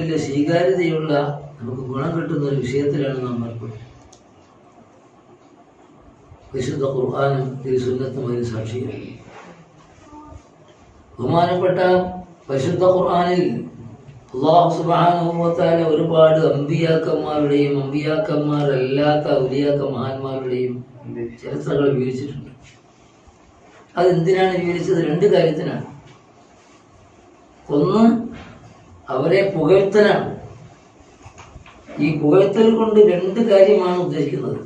വലിയ സ്വീകാര്യതയുള്ള നമുക്ക് ഗുണം കിട്ടുന്ന ഒരു വിഷയത്തിലാണ് നാം ഏർപ്പെടുന്നത്. വിശുദ്ധ ഖുർആനും സുന്നത്തും അതിന് സാക്ഷിയാണ്. ബഹുമാനപ്പെട്ട പരിശുദ്ധ ഖുർആനിൽ അല്ലാഹു സുബ്ഹാനഹു വ തആല ഒരുപാട് അമ്പിയാക്കന്മാരുടെയും അമ്പിയാക്കന്മാരല്ലാത്ത ഔലിയാക്ക മഹാന്മാരുടെയും ചരിത്രങ്ങൾ വിവരിച്ചിട്ടുണ്ട്. അതെന്തിനാണ് വിവരിച്ചത്? രണ്ട് കാര്യത്തിനാണ്. ഒന്ന്, അവരെ പുകഴ്ത്തലാണ്. ഈ പുകഴ്ത്തൽ കൊണ്ട് രണ്ട് കാര്യമാണ് ഉദ്ദേശിക്കുന്നത്.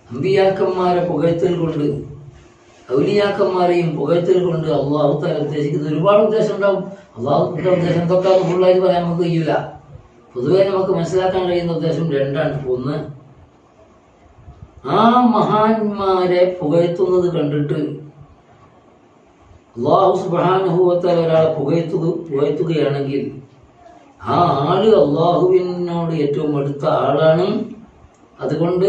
അമ്പിയാക്കന്മാരെ പുകഴ്ത്തൽ കൊണ്ട്, ഔലിയാക്കന്മാരെയും പുകഴ്ത്തൽ കൊണ്ട് അള്ളാഹു തആല ഉദ്ദേശിക്കുന്നത് ഒരുപാട് ഉദ്ദേശം ഉണ്ടാവും. അള്ളാഹുവിന്റെ ഉദ്ദേശം എന്തൊക്കെ ഫുള്ളായിട്ട് പറയാൻ നമുക്ക് കഴിയില്ല. പൊതുവെ നമുക്ക് മനസ്സിലാക്കാൻ കഴിയുന്ന ഉദ്ദേശം രണ്ടാണ്. ഒന്ന്, ആ മഹാന്മാരെ പുകഴ്ത്തുന്നത് കണ്ടിട്ട് അല്ലാഹു സുബ്ഹാനഹു വ തആല ഒരാളെ പുകഴ്ത്തുകയാണെങ്കിൽ ആ ആള് അള്ളാഹുവിനോട് ഏറ്റവും അടുത്ത ആളാണ്. അതുകൊണ്ട്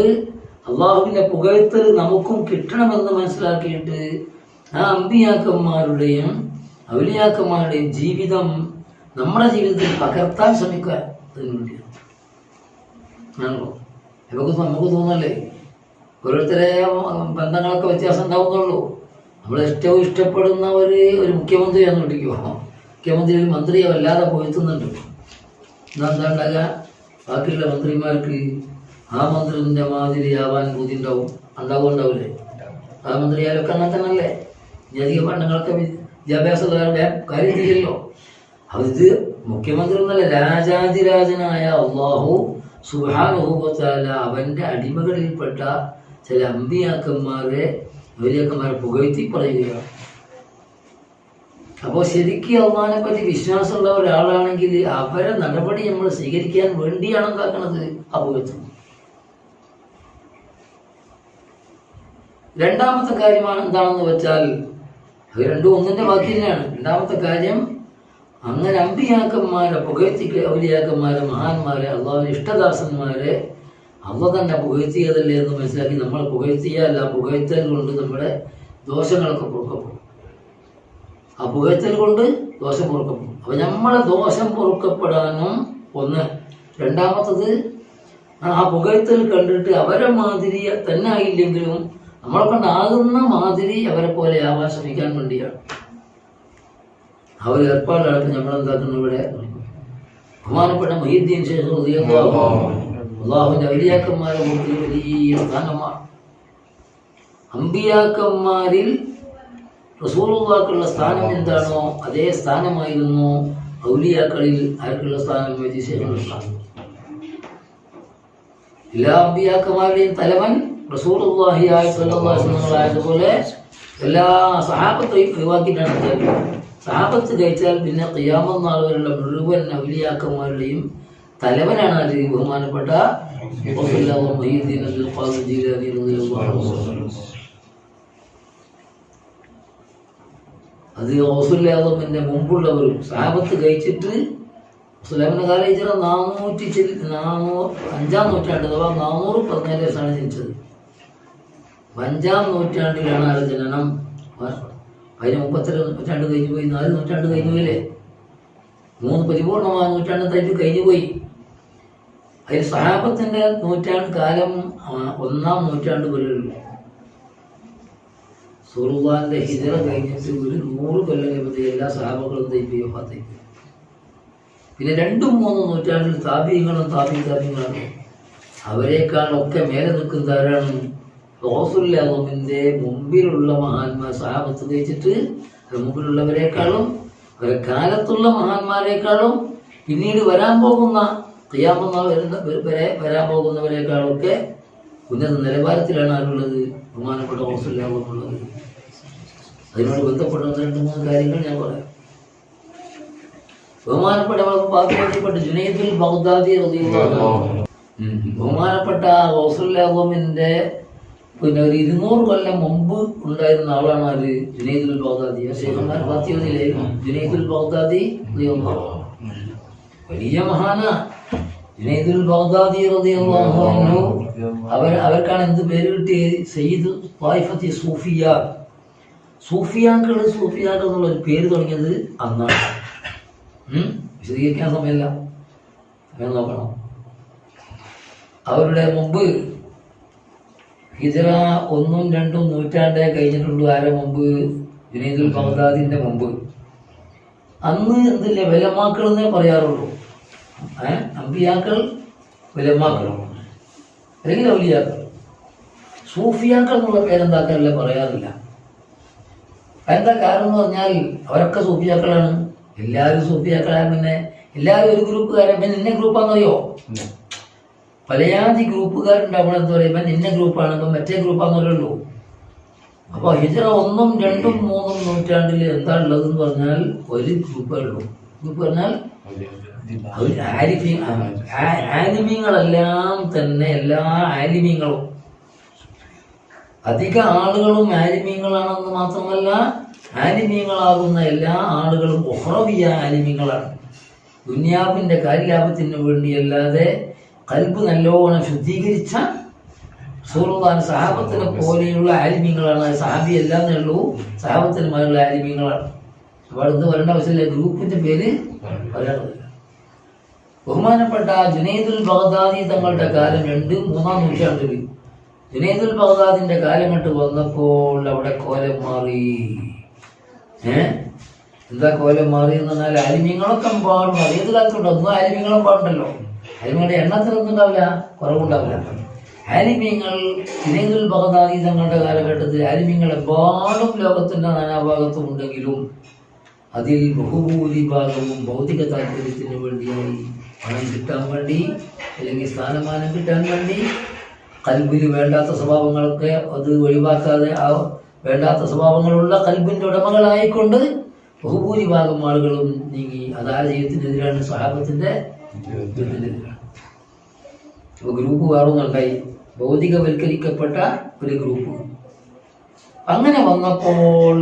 അള്ളാഹുവിന്റെ പുകഴ്ത്തൽ നമുക്കും കിട്ടണമെന്ന് മനസ്സിലാക്കിയിട്ട് ആ അമ്പിയാക്കന്മാരുടെയും ഔലിയാക്കന്മാരുടെയും ജീവിതം നമ്മുടെ ജീവിതത്തിൽ പകർത്താൻ ശ്രമിക്കാൻ അതിനു വേണ്ടിയാണ്. ആണല്ലോ നമുക്ക് തോന്നല്ലേ, ഓരോരുത്തരെ ബന്ധങ്ങളൊക്കെ വ്യത്യാസം ഉണ്ടാവുന്നുള്ളൂ. നമ്മൾ ഏറ്റവും ഇഷ്ടപ്പെടുന്ന ഒരു മുഖ്യമന്ത്രിയാന്ന് വിളിക്കുമോ, മുഖ്യമന്ത്രി ഒരു മന്ത്രിയെ വല്ലാതെ പുകഴ്ത്തുന്നുണ്ട്. എന്താ ഉണ്ടാകുക? ബാക്കിയുള്ള മന്ത്രിമാർക്ക് ആ മന്ത്രിന്റെ മാതിരി ആവാൻ ബുദ്ധി ഉണ്ടാവില്ലേ? ആ മന്ത്രിയാലൊക്കെ അങ്ങനെ തന്നെയല്ലേ? ഇനി അധികം പണ്ടങ്ങളൊക്കെ വിദ്യാഭ്യാസമുള്ളവരുടെ കാര്യം ചെയ്യല്ലോ. അത് മുഖ്യമന്ത്രി എന്നല്ല, രാജാതിരാജനായ അല്ലാഹു സുബ്ഹാനഹു വ തആല അവന്റെ അടിമകളിൽപ്പെട്ട ചില അമ്പിയാക്കന്മാരെ ഔലിയാക്കന്മാരെ പുകഴ്ത്തി പറയുകയാണ്. അപ്പോൾ ശരിക്കും അള്ളാഹിനെ പറ്റി വിശ്വാസമുള്ള ഒരാളാണെങ്കിൽ അവരെ നടപടി നമ്മൾ സ്വീകരിക്കാൻ വേണ്ടിയാണ് എന്താക്കണത്? പുകഴ്ത്തുന്നത്. രണ്ടാമത്തെ കാര്യമാണ് എന്താണെന്ന് വെച്ചാൽ, അത് രണ്ടും ഒന്നിന്റെ ബാക്കി തന്നെയാണ്. രണ്ടാമത്തെ കാര്യം, അങ്ങനെ അമ്പിയാക്കന്മാരെ പുകഴ്ത്തി, ഔലിയാക്കന്മാരെ, മഹാന്മാരെ, അള്ളാഹുവിന്റെ ഇഷ്ടദാസന്മാരെ അള്ളാഹ് തന്നെ പുകഴ്ത്തിയതല്ലേ എന്ന് മനസ്സിലാക്കി നമ്മൾ പുകഴ്ത്തിയാൽ ആ പുകഴ്ത്തൽ കൊണ്ട് നമ്മുടെ ദോഷങ്ങളൊക്കെ പൊറുക്കപ്പെടും. ആ പുകഴ്ത്തൽ കൊണ്ട് ദോഷം പൊറുക്കപ്പെടും. അപ്പൊ നമ്മളെ ദോഷം പൊറുക്കപ്പെടാനും ഒന്ന്. രണ്ടാമത്തത്, ആ പുകഴ്ത്തൽ കണ്ടിട്ട് അവരെ മാതിരി തന്നെ ആയില്ലെങ്കിലും നമ്മളെ കൊണ്ടാകുന്ന മാതിരി അവരെ പോലെ ആവാൻ ശ്രമിക്കാൻ വേണ്ടിയാണ് ആ ഒരു ഏർപ്പാടാണ് നമ്മളെന്താക്കുന്നത് ഇവിടെ. ബഹുമാനപ്പെട്ട മുഹീദ്ദീൻ ശൈഖ് റളിയല്ലാഹു അൻഹു അള്ളാഹുവിന്റെ ഔലിയാക്കന്മാരെ കൂട്ടി വലിയ സ്ഥാനമാണ്. അമ്പിയാക്കന്മാരിൽ റസൂലുള്ളാഹിക്കുള്ള സ്ഥാനം എന്താണോ അതേ സ്ഥാനമായിരുന്നു ഔലിയാക്കളിൽ ആർക്കുള്ള സ്ഥാനം? എല്ലാ അമ്പിയാക്കന്മാരുടെയും തലവൻ റസൂലുള്ളാഹി സ്വല്ലല്ലാഹു അലൈഹി വസല്ലം ആയതുപോലെ എല്ലാ സഹാബത്തെയും ഒഴിവാക്കിയിട്ടാണ്. സഹാബത്ത് കഴിച്ചാൽ പിന്നെ ഖിയാമത്ത് നാൾ വരെയുള്ള മുഴുവൻ ഔലിയാക്കന്മാരുടെയും തലവനാണ് അത് ബഹുമാനപ്പെട്ട മുഹീദ്ദീൻ അബ്ദുൽ ഖാദിർ ജീലാനി റളിയല്ലാഹു അൻഹു. അത് ഗൗസുൽ ആദമിന്റെ മുമ്പുള്ളവരും സഹാബത്ത് കഴിച്ചിട്ട് സുലൈമാൻ കാലം ഹിജ്റ 5-ാം നൂറ്റാണ്ട് അഥവാ 417 ജനിച്ചത്. 5-ാം നൂറ്റാണ്ടിലാണ് ആരുടെ ജനനം. അതിന് 32 നൂറ്റാണ്ട് കഴിഞ്ഞു പോയി, 4 നൂറ്റാണ്ട് കഴിഞ്ഞു പോയില്ലേ? 3 പരിപൂർണമായ നൂറ്റാണ്ട് തയ്പ്പ് കഴിഞ്ഞു പോയി. അതിൽ സഹാബത്തിന്റെ നൂറ്റാണ്ട് കാലം 1-ാം നൂറ്റാണ്ട് വരെയുള്ളൂ. റസൂലുള്ളാഹിന്റെ ഹിജ്റ കഴിഞ്ഞിട്ട് ഒരു 100 കൊല്ലം കഴിയുമ്പോൾ എല്ലാ സഹാബകളും തയ്പ്പ് വഫാത്തായി. പിന്നെ 2-3 നൂറ്റാണ്ടിൽ താബീങ്ങളും താബീങ്ങളാണ്. അവരെക്കാളൊക്കെ മേലെ നിൽക്കുന്ന ആരാണ്? ഗൗസുൽ ആദമിന്റെ മുമ്പിലുള്ള മഹാന്മാർ. സഹാബത്ത് കഴിച്ചിട്ട് മുമ്പിലുള്ളവരെക്കാളും അവരെ കാലത്തുള്ള മഹാന്മാരെക്കാളും പിന്നീട് വരാൻ പോകുന്ന ഖിയാമത്ത് വരാൻ പോകുന്നവരെക്കാളൊക്കെ ഉന്നത നിലവാരത്തിലാണ് ആരുള്ളത്? ബഹുമാനപ്പെട്ട ഗൗസുൽ ആദം ഉള്ളത്. അതിനോട് ബന്ധപ്പെട്ട 2-3 കാര്യങ്ങൾ ഞാൻ പറയാം. ബഹുമാനപ്പെട്ട ജുനൈദുൽ ബഗ്ദാദി റളിയല്ലാഹു അൻഹു, ബഹുമാനപ്പെട്ട ഗൗസുൽ ആദമിന്റെ പിന്നെ ഒരു 200 കൊല്ലം മുമ്പ് ഉണ്ടായിരുന്ന ആളാണ് ആര്? ജുനൈദുൽ ബഗ്ദാദി. ശൈഖുനാർ ഫാത്തിഹയിലെ ജുനൈദുൽ ബഗ്ദാദി വലിയ മഹാന. ജുനൈദുൽ ബഗ്ദാദി റളിയല്ലാഹു അൻഹു അവർക്കാണ് എന്ത് പേര് കിട്ടിയത്? സയ്യിദ് ത്വായിഫത്തി സൂഫിയ. സൂഫിയാക്കൾ എന്നുള്ള ഒരു പേര് തുടങ്ങിയത് അന്നാണ്. വിശദീകരിക്കാൻ സമയമില്ല, അങ്ങനെ നോക്കണം. അവരുടെ മുമ്പ് ഹിജറ 1ഉം 2ഉം നൂറ്റാണ്ടേ കഴിഞ്ഞിട്ടുള്ളൂ. ആരെ മുമ്പ്? ജുനൈദുൽ ബഗ്ദാദിന്റെ മുമ്പ്. അന്ന് എന്തില്ല, വിലമാക്കൾ എന്നേ പറയാറുള്ളൂ. അമ്പിയാക്കൾ, വിലമാക്കൾ, അല്ലെങ്കിൽ ഔലിയാക്കൾ. സൂഫിയാക്കൾ എന്നുള്ള പേരെന്താക്കാറില്ല, പറയാറില്ല. എന്താ കാരണം എന്ന് പറഞ്ഞാൽ അവരൊക്കെ സൂഫിയാക്കളാണ്. എല്ലാവരും സൂഫിയാക്കളായ പിന്നെ എല്ലാവരും ഒരു ഗ്രൂപ്പുകാരൻ. പിന്നെ ഇന്ന ഗ്രൂപ്പാണെന്നറിയോ? പലയാതി ഗ്രൂപ്പുകാരുണ്ടാവണം. എന്താ പറയുമ്പോൾ ഇന്ന ഗ്രൂപ്പാണ്, ഇപ്പം മറ്റേ ഗ്രൂപ്പാന്ന് പറയുള്ളൂ. അപ്പോൾ ഹിജറ 1ഉം 2ഉം 3ഉം നൂറ്റാണ്ടിൽ എന്താ ഉള്ളതെന്ന് പറഞ്ഞാൽ ഒരു ഗ്രൂപ്പേ ഉള്ളൂ. ഗ്രൂപ്പ് പറഞ്ഞാൽ ആലിമീങ്ങളെല്ലാം തന്നെ, എല്ലാ ആലിമീങ്ങളും, അധിക ആളുകളും ആലിമീങ്ങളാണെന്ന് മാത്രമല്ല, ആലിമീങ്ങളാകുന്ന എല്ലാ ആളുകളും ഉഖ്റവിയ ആലിമീങ്ങളാണ്. ദുനിയാവിൻ്റെ കാര്യലാഭത്തിന് വേണ്ടിയല്ലാതെ ഖൽബ് നല്ലോണം ശുദ്ധീകരിച്ച റസൂലുള്ളാഹി സഹാബത്തിനെ പോലെയുള്ള ആലിമീങ്ങളാണ്. സഹാബി എല്ലാന്നേ ഉള്ളൂ, സഹാബത്തിനുമായുള്ള ആലിമീങ്ങളാണ്. അപ്പോൾ അടുത്ത് വരേണ്ട ആവശ്യമില്ല, ഗ്രൂപ്പിന്റെ പേര് പറയാറില്ല. ബഹുമാനപ്പെട്ട ജുനൈദുൽ ബഗ്ദാദി തങ്ങളുടെ കാലം 2-3 നൂറ്റാണ്ടിൽ ജുനൈദുൽ ബഗ്ദാദിന്റെ കാലം കണ്ട് വന്നപ്പോൾ അവിടെ കോലം മാറി. എന്താ കോലം മാറി എന്ന് പറഞ്ഞാൽ ആലിമീങ്ങളൊക്കെ പാടും. അതേത് കാലത്തുണ്ട്, ഒന്നും ആലിമീങ്ങളും പാടുണ്ടല്ലോ. ആലിമീങ്ങളുടെ എണ്ണത്തിനൊന്നും ഉണ്ടാവില്ല, കുറവുണ്ടാവില്ല. ആലിമീങ്ങൾ ജുനൈദുൽ ബഗ്ദാദി തങ്ങളുടെ കാലഘട്ടത്തിൽ ആലിമീങ്ങൾ എമ്പാടും ലോകത്തിന്റെ നാനാഭാഗത്തും ഉണ്ടെങ്കിലും അതിൽ ബഹുഭൂരിഭാഗവും ഭൗതിക താല്പര്യത്തിന് വേണ്ടിയായി, പണം കിട്ടാൻ വേണ്ടി, അല്ലെങ്കിൽ സ്ഥാനമാനം കിട്ടാൻ വേണ്ടി, ഖൽബിൽ വേണ്ടാത്ത സ്വഭാവങ്ങളൊക്കെ അത് ഒഴിവാക്കാതെ ആ വേണ്ടാത്ത സ്വഭാവങ്ങളുള്ള ഖൽബിന്റെ ഉടമകളായിക്കൊണ്ട് ബഹുഭൂരിഭാഗം ആളുകളും നീങ്ങി. അത് ആ ജീവിതത്തിനെതിരാണ്, സ്വഹാബത്തിന്റെ ജീവിതത്തിനെതിരാണ്. അപ്പോൾ ഗ്രൂപ്പ് വേറൊന്നുണ്ടായി, ഭൗതികവൽക്കരിക്കപ്പെട്ട ഒരു ഗ്രൂപ്പ്. അങ്ങനെ വന്നപ്പോൾ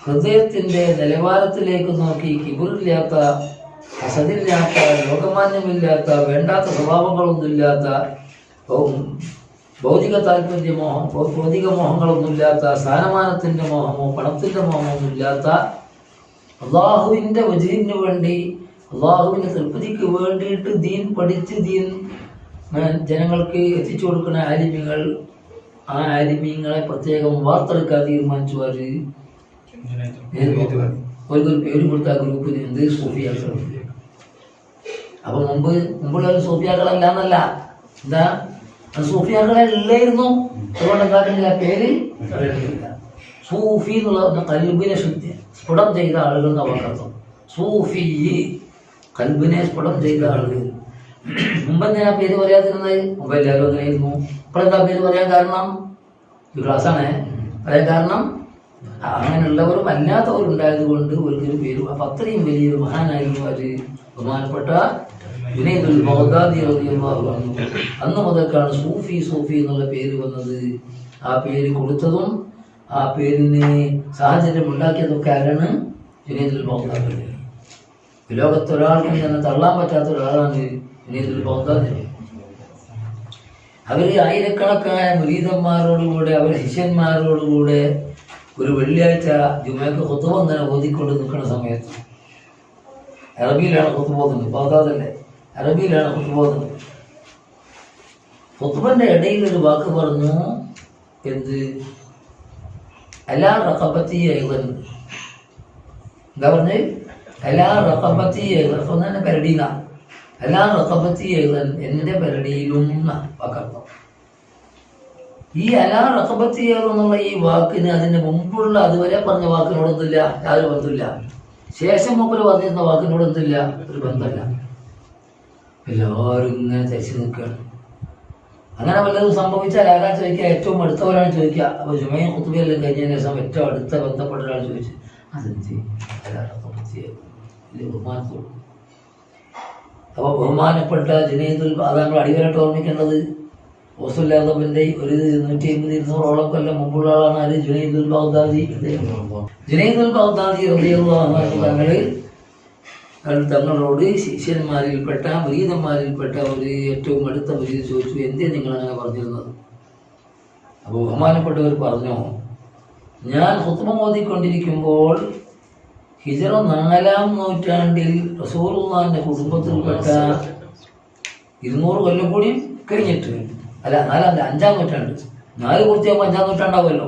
ഹൃദയത്തിന്റെ നിലവാരത്തിലേക്ക് നോക്കി കിബിറില്ലാത്ത, ഹസദില്ലാത്ത, ലോകമാന്യമില്ലാത്ത, വേണ്ടാത്ത സ്വഭാവങ്ങളൊന്നുമില്ലാത്ത, ഭൗതിക താല്പര്യമോഹം, ഭൗതിക മോഹങ്ങളൊന്നുമില്ലാത്ത, സ്ഥാനമാനത്തിന്റെ മോഹമോ പണത്തിന്റെ മോഹമോ ഒന്നുമില്ലാത്ത, അള്ളാഹുവിന്റെ വജീഹിന് വേണ്ടി, അള്ളാഹുവിന്റെ തൃപ്തിക്ക് വേണ്ടിയിട്ട് ദീൻ പഠിച്ച് ദീൻ ജനങ്ങൾക്ക് എത്തിച്ചു കൊടുക്കുന്ന ആലിമീങ്ങൾ, ആ ആലിമീങ്ങളെ പ്രത്യേകം വാർത്തെടുക്കാൻ തീരുമാനിച്ചു. ഒരു പേര് കൊടുത്ത ആ ഗ്രൂപ്പിന് എന്ത് സൂഫിയാക്കൾ. അപ്പൊ മുമ്പുള്ള സൂഫിയാക്കളല്ല എന്നല്ല, എന്താ സൂഫിയാക്കളെ ഇല്ലായിരുന്നു. അതുകൊണ്ട് എന്താക്കുന്നില്ല, പേര് അറിയില്ല. സൂഫി എന്നുള്ള കൽബിനെ ശുദ്ധി സ്ഫുടം ചെയ്ത ആളുകൾ എന്ന വാക്കർത്ഥം. സൂഫി കൽബിനെ സ്ഫുടം ചെയ്ത ആളുകൾ. മുമ്പെന്തിനാ പേര് പറയാതിരുന്നത്? മുമ്പ് എല്ലാവരും അങ്ങനെയായിരുന്നു. ഇപ്പോഴെന്താ പേര് പറയാൻ കാരണം? ഈ ക്ലാസ്സാണ് പറയാൻ കാരണം. അങ്ങനെയുള്ളവരും അല്ലാത്തവരും ഉണ്ടായത് കൊണ്ട് ഒരിക്കലും പേര്. അപ്പൊ അത്രയും വലിയൊരു മഹാനായിരുന്നു അവര്, ബഹുമാനപ്പെട്ട ജുനൈദുൽ ബഗ്ദാദി റളിയല്ലാഹു അൻഹു. അന്ന് മുതൽക്കാണ് സൂഫി സൂഫി എന്നുള്ള പേര് വന്നത്. ആ പേര് കൊടുത്തതും ആ പേരിന് സാഹചര്യം ഉണ്ടാക്കിയതൊക്കെ ആരാണ്? ജുനൈദുൽ ബഗ്ദാദി. ലോകത്തൊരാൾക്കും തന്നെ തള്ളാൻ പറ്റാത്ത ഒരാളാണ് ജുനൈദുൽ ബഗ്ദാദി. അവർ ആയിരക്കണക്കായ മുരീദന്മാരോടുകൂടെ, അവർ ശിഷ്യന്മാരോടുകൂടെ ഒരു വെള്ളിയാഴ്ച ജുമയ്ക്ക് ഖുത്ബ ഇങ്ങനെ ഓതിക്കൊണ്ട് നിൽക്കുന്ന സമയത്ത്, അറബിയിലാണ് ഖുത്ബ ഓതുന്നത്, ബഗ്ദാദല്ലേ, അറബിയിലാണ് ഖുത്ബ ഓതുന്നത്. ഖുത്ബന്റെ ഇടയിൽ ഒരു വാക്ക് പറഞ്ഞു, എന്ത്? അലാ റഖബത്തി അയ്ളൻ. എന്താ പറഞ്ഞത്? അലാ റഖബത്തി അയ്ളൻ. തന്നെ പെരടീന. അലാ റഖബത്തി അയ്ളൻ, എന്റെ പെരടിയിലും വാക്കർത്ഥം. ഈ അലാ റഖബത്തി എന്നുള്ള ഈ വാക്കിന് അതിന് മുമ്പുള്ള അതുവരെ പറഞ്ഞ വാക്കിനോടൊന്നുമില്ല, യാതൊരു ബന്ധമില്ല. ശേഷം മുമ്പിൽ പറഞ്ഞിരുന്ന വാക്കിനോടൊന്നുമില്ല, ഒരു ബന്ധമില്ല. എല്ലാവരും ഇങ്ങനെ തരിച്ചു നിൽക്കുകയാണ്. അങ്ങനെ വല്ലതും സംഭവിച്ചാൽ ആരാ ചോദിക്കുക? ഏറ്റവും അടുത്തവരാണ് ചോദിക്കുക. അപ്പൊ ജുമയ ഖുത്ബയെല്ലാം കഴിഞ്ഞതിന് ശേഷം ഏറ്റവും അടുത്ത ബന്ധപ്പെട്ട ഒരാൾ ചോദിച്ചു, അതെന്ത് അലാ റഖബത്തി ബഹുമാനത്തോട്. അപ്പൊ ബഹുമാനപ്പെട്ട ജുനൈദുൽ, അത് നമ്മൾ അടിവരായിട്ട് ഓർമ്മിക്കേണ്ടത്, റസൂലുള്ളാഹിന്റെ ഒരു 150-200 കൊല്ലം മുമ്പുള്ള ആളാണ് ആര്? ജുനൈദുൽ ബഗ്ദാദി. ജുനൈദുൽ ബഗ്ദാദി റളിയല്ലാഹു അൻഹു തങ്ങളോട് ശിഷ്യന്മാരിൽപ്പെട്ട മുരീദന്മാരിൽപ്പെട്ട ഒരു ഏറ്റവും അടുത്ത മുരീദ് ചോദിച്ചു, എന്തേ നിങ്ങൾ അങ്ങനെ പറഞ്ഞിരുന്നത്? അപ്പോൾ ബഹുമാനപ്പെട്ടവർ പറഞ്ഞു, ഞാൻ ഖുത്ബ ഓതിക്കൊണ്ടിരിക്കുമ്പോൾ ഹിജറ 4-ാം നൂറ്റാണ്ടിൽ റസൂലുള്ളാഹിന്റെ കുടുംബത്തിൽപ്പെട്ട 200 കൊല്ലം കൂടി കഴിഞ്ഞിട്ട്, അല്ല 5-ാം നൂറ്റാണ്ട്, 4 പൂർത്തിയാകുമ്പോൾ 5-ാം നൂറ്റാണ്ടാവുമല്ലോ,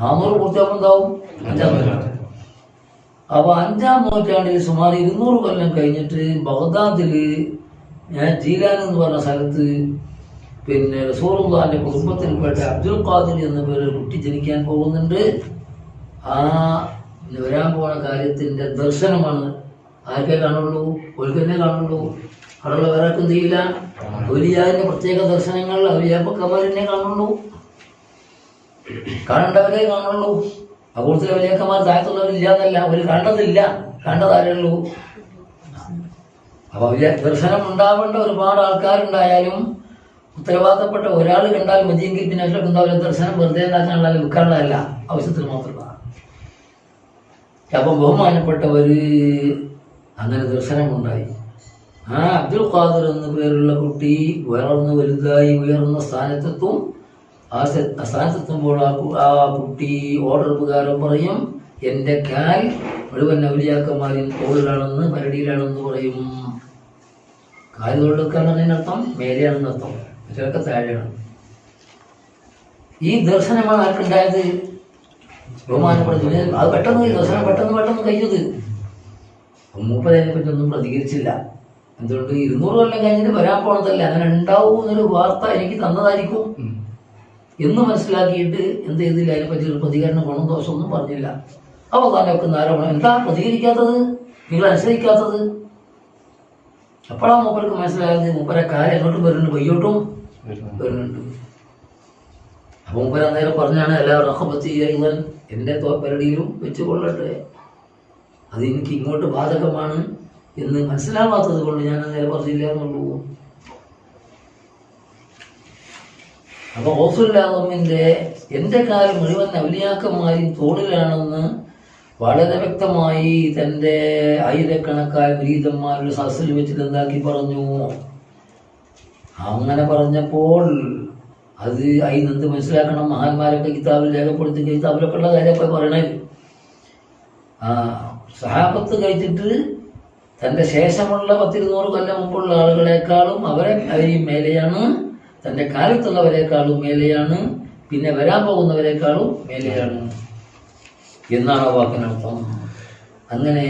400 പൂർത്തിയാകുമ്പോൾ എന്താവും 5-ാം നൂറ്റാണ്ട്. അപ്പോൾ 5-ാം നൂറ്റാണ്ടിൽ സുമാർ 200 കൊല്ലം കഴിഞ്ഞിട്ട് ബഗ്ദാദിൽ ജീലാൻ എന്ന് പറഞ്ഞ സ്ഥലത്ത് പിന്നെ റസൂലുള്ളാഹിന്റെ കുടുംബത്തിൽപ്പെട്ട അബ്ദുൽ ഖാദിർ എന്ന പേര് കുട്ടി ജനിക്കാൻ പോകുന്നുണ്ട്. ആ വരാൻ പോണ കാര്യത്തിന്റെ ദർശനമാണ് ആർക്കേ കാണുള്ളൂ, ഒരിക്കലേ കാണുള്ളൂ. അവിടെയുള്ള വേറെ ആർക്കും ചെയ്യില്ല. ഔലിയാവിന്റെ പ്രത്യേക ദർശനങ്ങൾ ഔലിയാക്കന്മാരെന്നെ കാണുള്ളൂ, കാണേണ്ടവരെ കാണുള്ളൂ. അക്കൂട്ടത്തിലെ ഔലിയാക്കന്മാർ താഴത്തുള്ളവരില്ല എന്നല്ല, അവർ കണ്ടതില്ല, കണ്ടതാരുള്ളൂ. അപ്പൊ ദർശനം ഉണ്ടാവേണ്ട ഒരുപാട് ആൾക്കാരുണ്ടായാലും ഉത്തരവാദിത്തപ്പെട്ട ഒരാൾ കണ്ടാൽ മതിയെങ്കിൽ പിന്നെ എന്താ ദർശനം വെറുതെ ഉണ്ടാക്കാനുള്ള വിൽക്കാനുള്ളതല്ല, ആവശ്യത്തിന് മാത്രമാണ്. അപ്പം ബഹുമാനപ്പെട്ടവര് അങ്ങനെ ദർശനമുണ്ടായി. ആ അബ്ദുൽ ഖാദിർ എന്ന പേരുള്ള കുട്ടി വളർന്ന് വലുതായി ഉയർന്ന സ്ഥാനത്തെത്തും. ആ സ്ഥാനത്തെത്തുമ്പോൾ ആ കുട്ടി ഓർഡർ പ്രകാരം പറയും, എൻ്റെ കാൽ മുഴുവൻ ഔലിയാക്കന്മാരിൽ തോളിലാണെന്ന് പരടിയിലാണെന്ന് പറയും. കാല് തോളിലൊക്കെയാണെന്ന് അർത്ഥം മേലെയാണെന്ന് അർത്ഥം, മറ്റൊക്കെ താഴെയാണ്. ഈ ദർശനമാണ് ആർക്കുണ്ടായത്? ബഹുമാനപ്പെടുത്തി. അത് പെട്ടെന്ന് ദർശനം പെട്ടെന്ന് കഴിഞ്ഞത്. മൂപ്പതിനെ പറ്റി ഒന്നും പ്രതികരിച്ചില്ല. എന്തുകൊണ്ട് 200 കൊല്ലം കഴിഞ്ഞിട്ട് വരാൻ പോണതല്ല, അങ്ങനെ ഉണ്ടാവും എന്നൊരു വാർത്ത എനിക്ക് തന്നതായിരിക്കും എന്ന് മനസ്സിലാക്കിയിട്ട് എന്ത് ചെയ്തില്ല, അതിനെപ്പറ്റി ഒരു പ്രതികരണം ഗുണം ദോഷമൊന്നും പറഞ്ഞില്ല. അപ്പോൾ താനൊക്കെ ആരോപണം, എന്താ പ്രതികരിക്കാത്തത്, നിങ്ങൾ അനുസരിക്കാത്തത്? അപ്പോഴാണ് മൂപ്പർക്ക് മനസ്സിലായത് മൂപ്പരെ കാര്യം എങ്ങോട്ടും വരുന്നുണ്ട്, വയ്യോട്ടും വരുന്നുണ്ട്. അപ്പൊ മൂപ്പര നേരം പറഞ്ഞാണ്, എല്ലാ റഹബത്തി ഇവൻ എൻ്റെ പരടിയിലും വെച്ച് കൊള്ളട്ടെ, അത് എനിക്ക് ഇങ്ങോട്ട് ബാധകമാണ് എന്ന് മനസ്സിലാവാത്തത് കൊണ്ട് ഞാൻ നേരെ പറഞ്ഞില്ല എന്നുള്ളൂ. അപ്പൊ ഓസുല്ലാമിന്റെ എൻ്റെ കാലം മുഴുവൻ ഔലിയാക്കന്മാരിൽ തോളിലാണെന്ന് വളരെ വ്യക്തമായി തൻ്റെ ആയിരക്കണക്കായ മുരീദന്മാരുടെ സദസ്സിൽ വെച്ചിട്ട് എന്താക്കി പറഞ്ഞു. അങ്ങനെ പറഞ്ഞപ്പോൾ അത് അതിനെന്ത് മനസ്സിലാക്കണം, മഹാന്മാരൊക്കെ കിതാബിൽ രേഖപ്പെടുത്തി, കിതാബിലൊക്കെ ഉള്ള കാര്യമൊക്കെ പറയണേ. സഹാബത്ത് കഴിച്ചിട്ട് തൻ്റെ ശേഷമുള്ള 10-200 കൊല്ലം മുമ്പുള്ള ആളുകളെക്കാളും അവരെയും മേലെയാണ്, തൻ്റെ കാലത്തുള്ളവരെക്കാളും മേലെയാണ്, പിന്നെ വരാൻ പോകുന്നവരെക്കാളും മേലെയാണ് എന്നാണ് ആ വാക്കിനർത്ഥം. അങ്ങനെ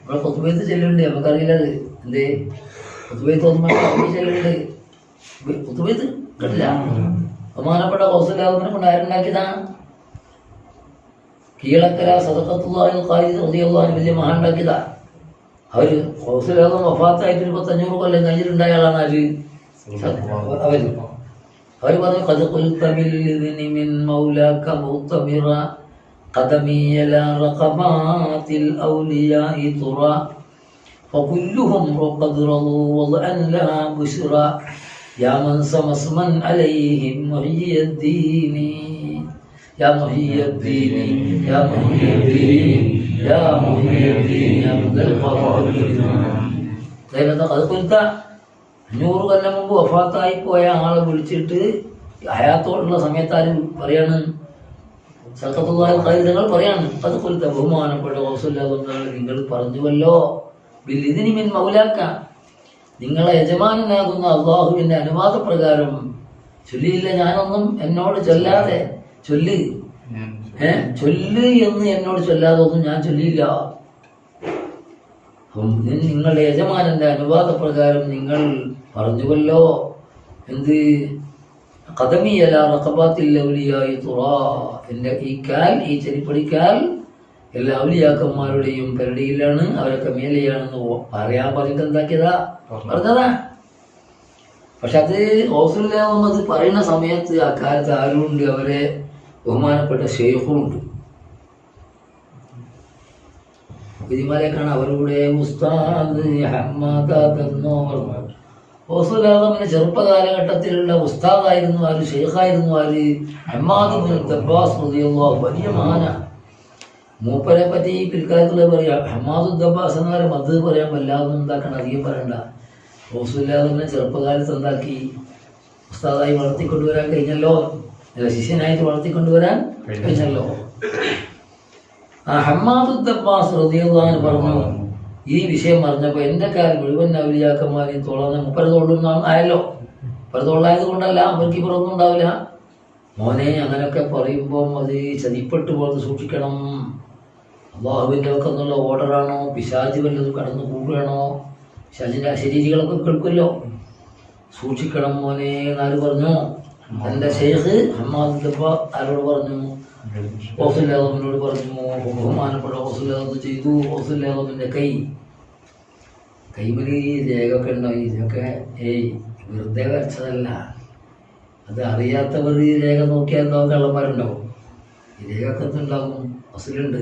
ഇവിടെ ഖുത്ബത്ത് ചെല്ലുന്നുണ്ട്, നമുക്കറിയില്ലത് എന്തേ ഖുത്ബത്ത് ചെല്ലുന്നുണ്ട്. ഖുത്ബത്ത് കേട്ടില്ല? ബഹുമാനപ്പെട്ട കൗസലാദിനെ കൊണ്ട് ആരുണ്ടാക്കിയതാണ്? കീഴക്കര സദഖത്തുല്ലാഹിൽ ഖാലിദ് റളിയല്ലാഹു അൻഹു വലിയ മഹാൻ ഉണ്ടാക്കിയതാ. അവര് കൗസലാദം വഫാത്തായിട്ട് 500 കൊല്ലം കഴിഞ്ഞിട്ടുണ്ടായ ആളാണ്. അവര് പറഞ്ഞു, ഖദ് ഖുൽത ബിൽഇദ്നി മിൻ മൗലാക മുഅ്തമിറ ഖദമി അലാ റഖബാതിൽ ഔലിയാഇ തുറ ഫകുല്ലുഹും ഖദ് റളൂ വദഅൻ ലാ ബുശ്റ യാ മൻ സമസ്മൻ അലൈഹിം മുഹിയദ്ദീൻ യാ മുഹിയദ്ദീൻ യാ മുഹിയദ്ദീൻ യാ മുഹിയദ്ദീൻ അബ്ദുൽ ഖാദിർ. ഖദ് ഖുൽത 500 കൊല്ലം മുമ്പ് വഫാത്തായി പോയ ആളെ വിളിച്ചിട്ട് ഹയാത്തോടുള്ള സമയത്ത് ആരും പറയാണ്, സദഖത്തുല്ലാഹിൽ ഖാലിദ് നിങ്ങൾ പറയാണ്, അത് ഖുൽത ബഹുമാനപ്പെട്ട റസൂലുള്ളാഹി നിങ്ങൾ പറഞ്ഞുവല്ലോ, ബിൽഇദ്നി മിൻ മൗലാക നിങ്ങളെ യജമാനാകുന്ന അള്ളാഹുവിന്റെ അനുവാദപ്രകാരം ചൊല്ലിയില്ല. ഞാനൊന്നും എന്നോട് ചൊല്ലാതെ ചൊല്ല് എന്ന് എന്നോട് ചൊല്ലാതെ ഒന്നും ഞാൻ ചൊല്ലിയില്ല. നിങ്ങളുടെ യജമാനന്റെ അനുവാദപ്രകാരം നിങ്ങൾ പറഞ്ഞുവല്ലോ, എന്ത് ഖദമി അലാ റഖബാതിൽ ഔലിയാഇ തുറാ, എൻ്റെ ഈ കാൽ, ഈ ചെരിപ്പടിക്കാൽ എല്ലാ ഔലിയാക്കന്മാരുടെയും പരടിയിലാണ്, അവരൊക്കെ മേലെയാണെന്ന് പറയാൻ പറഞ്ഞിട്ട് എന്താക്കിയതാ പറഞ്ഞതാ. പക്ഷെ അത് റസൂലുള്ളാഹി അത് പറയുന്ന സമയത്ത് ആ കാലത്ത് ആരുണ്ട്? അവരെ ബഹുമാനപ്പെട്ട ഷെയ്ഖുണ്ട്. ഇതിമാലേക്കാണ് അവരുടെ ഉസ്താദ് റസൂലുള്ളാഹിന്റെ ചെറുപ്പകാലഘട്ടത്തിലുള്ള ഉസ്താദായിരുന്നു ആര്, ഷെയ്ഖായിരുന്നു ആര്? ഹമ്മാദ് ഇബ്നു ദബ്ബാസ് റളിയല്ലാഹു അൻഹു. വലിയ മഹാനാ. മൂപ്പരെ പറ്റി പിൽക്കാലത്തുള്ള പറയാം, ഹമ്മാദ് ദബ്ബാസ് എന്നവരെ മത് പറയാൻ വല്ലാതൊന്നും ഉണ്ടാക്കണം, അധികം പറയണ്ട. റസൂലുള്ളാഹിനെ ചെറുപ്പകാലത്ത് എന്താക്കി ഉസ്താദായി വളർത്തിക്കൊണ്ടുവരാൻ കഴിഞ്ഞല്ലോ, ശിഷ്യനായിട്ട് വളർത്തിക്കൊണ്ടുവരാൻ കഴിഞ്ഞല്ലോ. ഹമ്മാദ് അബ്ബാസ് റളിയല്ലാഹു അൻഹു പറഞ്ഞു, ഈ വിഷയം പറഞ്ഞപ്പോൾ എൻ്റെ കാൽ മുഴുവൻ ഔലിയാക്കന്മാരെയും തോളാന്ന് മുപ്പര തോളുന്നാണ് ആയല്ലോ. മുപ്പര തോളായത് കൊണ്ടല്ല അവർക്ക് ഇവരൊന്നും ഉണ്ടാവില്ല. മോനെ അങ്ങനെയൊക്കെ പറയുമ്പോൾ അത് ചതിപ്പെട്ടു പോകുന്നത് സൂക്ഷിക്കണം. അള്ളാഹുവിൻ്റെ ഒക്കെ എന്നുള്ള ഓർഡറാണോ, പിശാച് വല്ലതും കടന്നു കൂടുകയാണോ? പിശാചിൻ്റെ ശരീരികളൊക്കെ കേൾക്കുമല്ലോ, സൂക്ഷിക്കണം മോനെ എന്നാര് പറഞ്ഞു? എൻ്റെ ഷെയ്ഖ് ഹമ്മാദ് അബ്ബ ആരോട് പറഞ്ഞു? ഹൗസുല്ലാദമിനോട് പറഞ്ഞു. ബഹുമാനപ്പെട്ട ഹൗസുല്ലാദം ചെയ്തു. ഹൗസുല്ലാദമിൻ്റെ കൈമലി രേഖയൊക്കെ ഉണ്ടോ? ഇതൊക്കെ വെറുതെ വരച്ചതല്ല. അത് അറിയാത്തവർ ഈ രേഖ നോക്കിയാൽ എന്തോ കള്ളന്മാരുണ്ടാവും. ഈ രേഖയൊക്കെ എന്തുണ്ടാവും? ഹൗസിലുണ്ട്.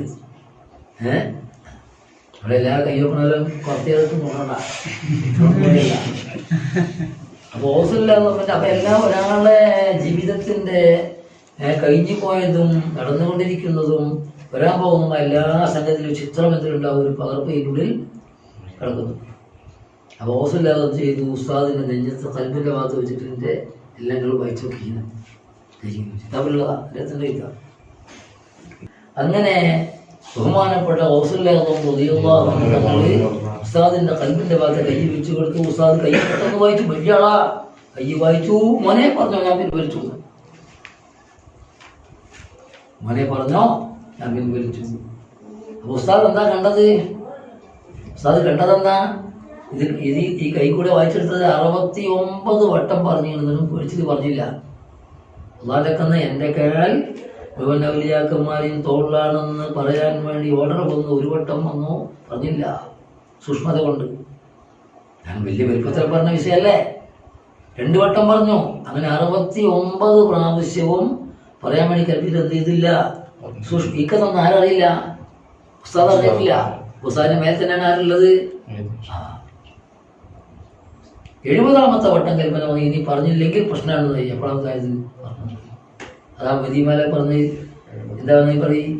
അവിടെ എല്ലാ കയ്യൊക്കണാലും കുറച്ചേർക്ക് നോക്കണ്ട. അപ്പോൾ ഹൗസുല്ലാദം അപ്പം എല്ലാം ഒരാളുടെ ജീവിതത്തിൻ്റെ കഴിഞ്ഞു പോയതും നടന്നുകൊണ്ടിരിക്കുന്നതും വരാൻ പോകുന്ന എല്ലാ സംഗതിയിലും ചിത്രം എന്തിലുണ്ടാവും, ഒരു പകർപ്പ് ഇതിനുള്ളിൽ കിടക്കുന്നു. അപ്പോൾ ഹൗസുല്ലാദം ചെയ്തു. ഉസ്താദിൻ്റെ നെഞ്ചത്ത് കൽബിൻ്റെ ഭാഗത്ത് വെച്ചിട്ട് എൻ്റെ എല്ലാം വായിച്ചു നോക്കിയിരുന്നു. അങ്ങനെ ബഹുമാനപ്പെട്ട ഹൗസുല്ലാദം റളിയല്ലാഹു അൻഹു തങ്ങള് ഉസ്താദിൻ്റെ കൽബിൻ്റെ ഭാഗത്ത് കൈ വെച്ച് കൊടുത്തു. ഉസ്താദ് കൈ പെട്ടെന്ന് വായിച്ചു. വലിയ ആളാ, കൈ വായിച്ചു. മോനെ പറഞ്ഞോ ഞാൻ പിൻവലിച്ചു. മോനെ പറഞ്ഞോ ഞാൻ പിൻവലിച്ചു. അപ്പോൾ ഉസ്താദ് എന്താ കണ്ടത്? ഉസ്താദ് കണ്ടതെന്താ? ഈ കൈ കൂടെ വായിച്ചെടുത്തത് 69 വട്ടം പറഞ്ഞിരുന്നതും പേടിച്ചിട്ട് പറഞ്ഞില്ല. അള്ളാഹുക്കന്ന് എൻ്റെ കേൾ മുഴുവൻ ഔലിയാക്കന്മാരെയും തോളിലാണെന്ന് പറയാൻ വേണ്ടി ഓർഡർ വന്നു. ഒരു വട്ടം വന്നു പറഞ്ഞില്ല, സൂക്ഷ്മത കൊണ്ട്. ഞാൻ വലിയ വലുപ്പത്തിൽ പറഞ്ഞ വിഷയമല്ലേ. 2 വട്ടം പറഞ്ഞു. അങ്ങനെ 69 പ്രാവശ്യവും പറയാൻ വേണ്ടി കൽപ്പിച്ച് എന്ത് ചെയ്തില്ല? ഇക്കതൊന്നും ആരറിയില്ല, ഉസ്താദ് അറിയില്ല. ഉസ്താദിന്റെ മേലെ തന്നെയാണ് ആരുള്ളത്? 70ാമത്തെ വട്ടം കൽപ്പന വന്നു. ഇനി പറഞ്ഞില്ലെങ്കിൽ പ്രശ്നമാണ്. എപ്പോഴായത് അതാ മദീമല പറഞ്ഞ് എന്താ പറഞ്ഞ പറയും?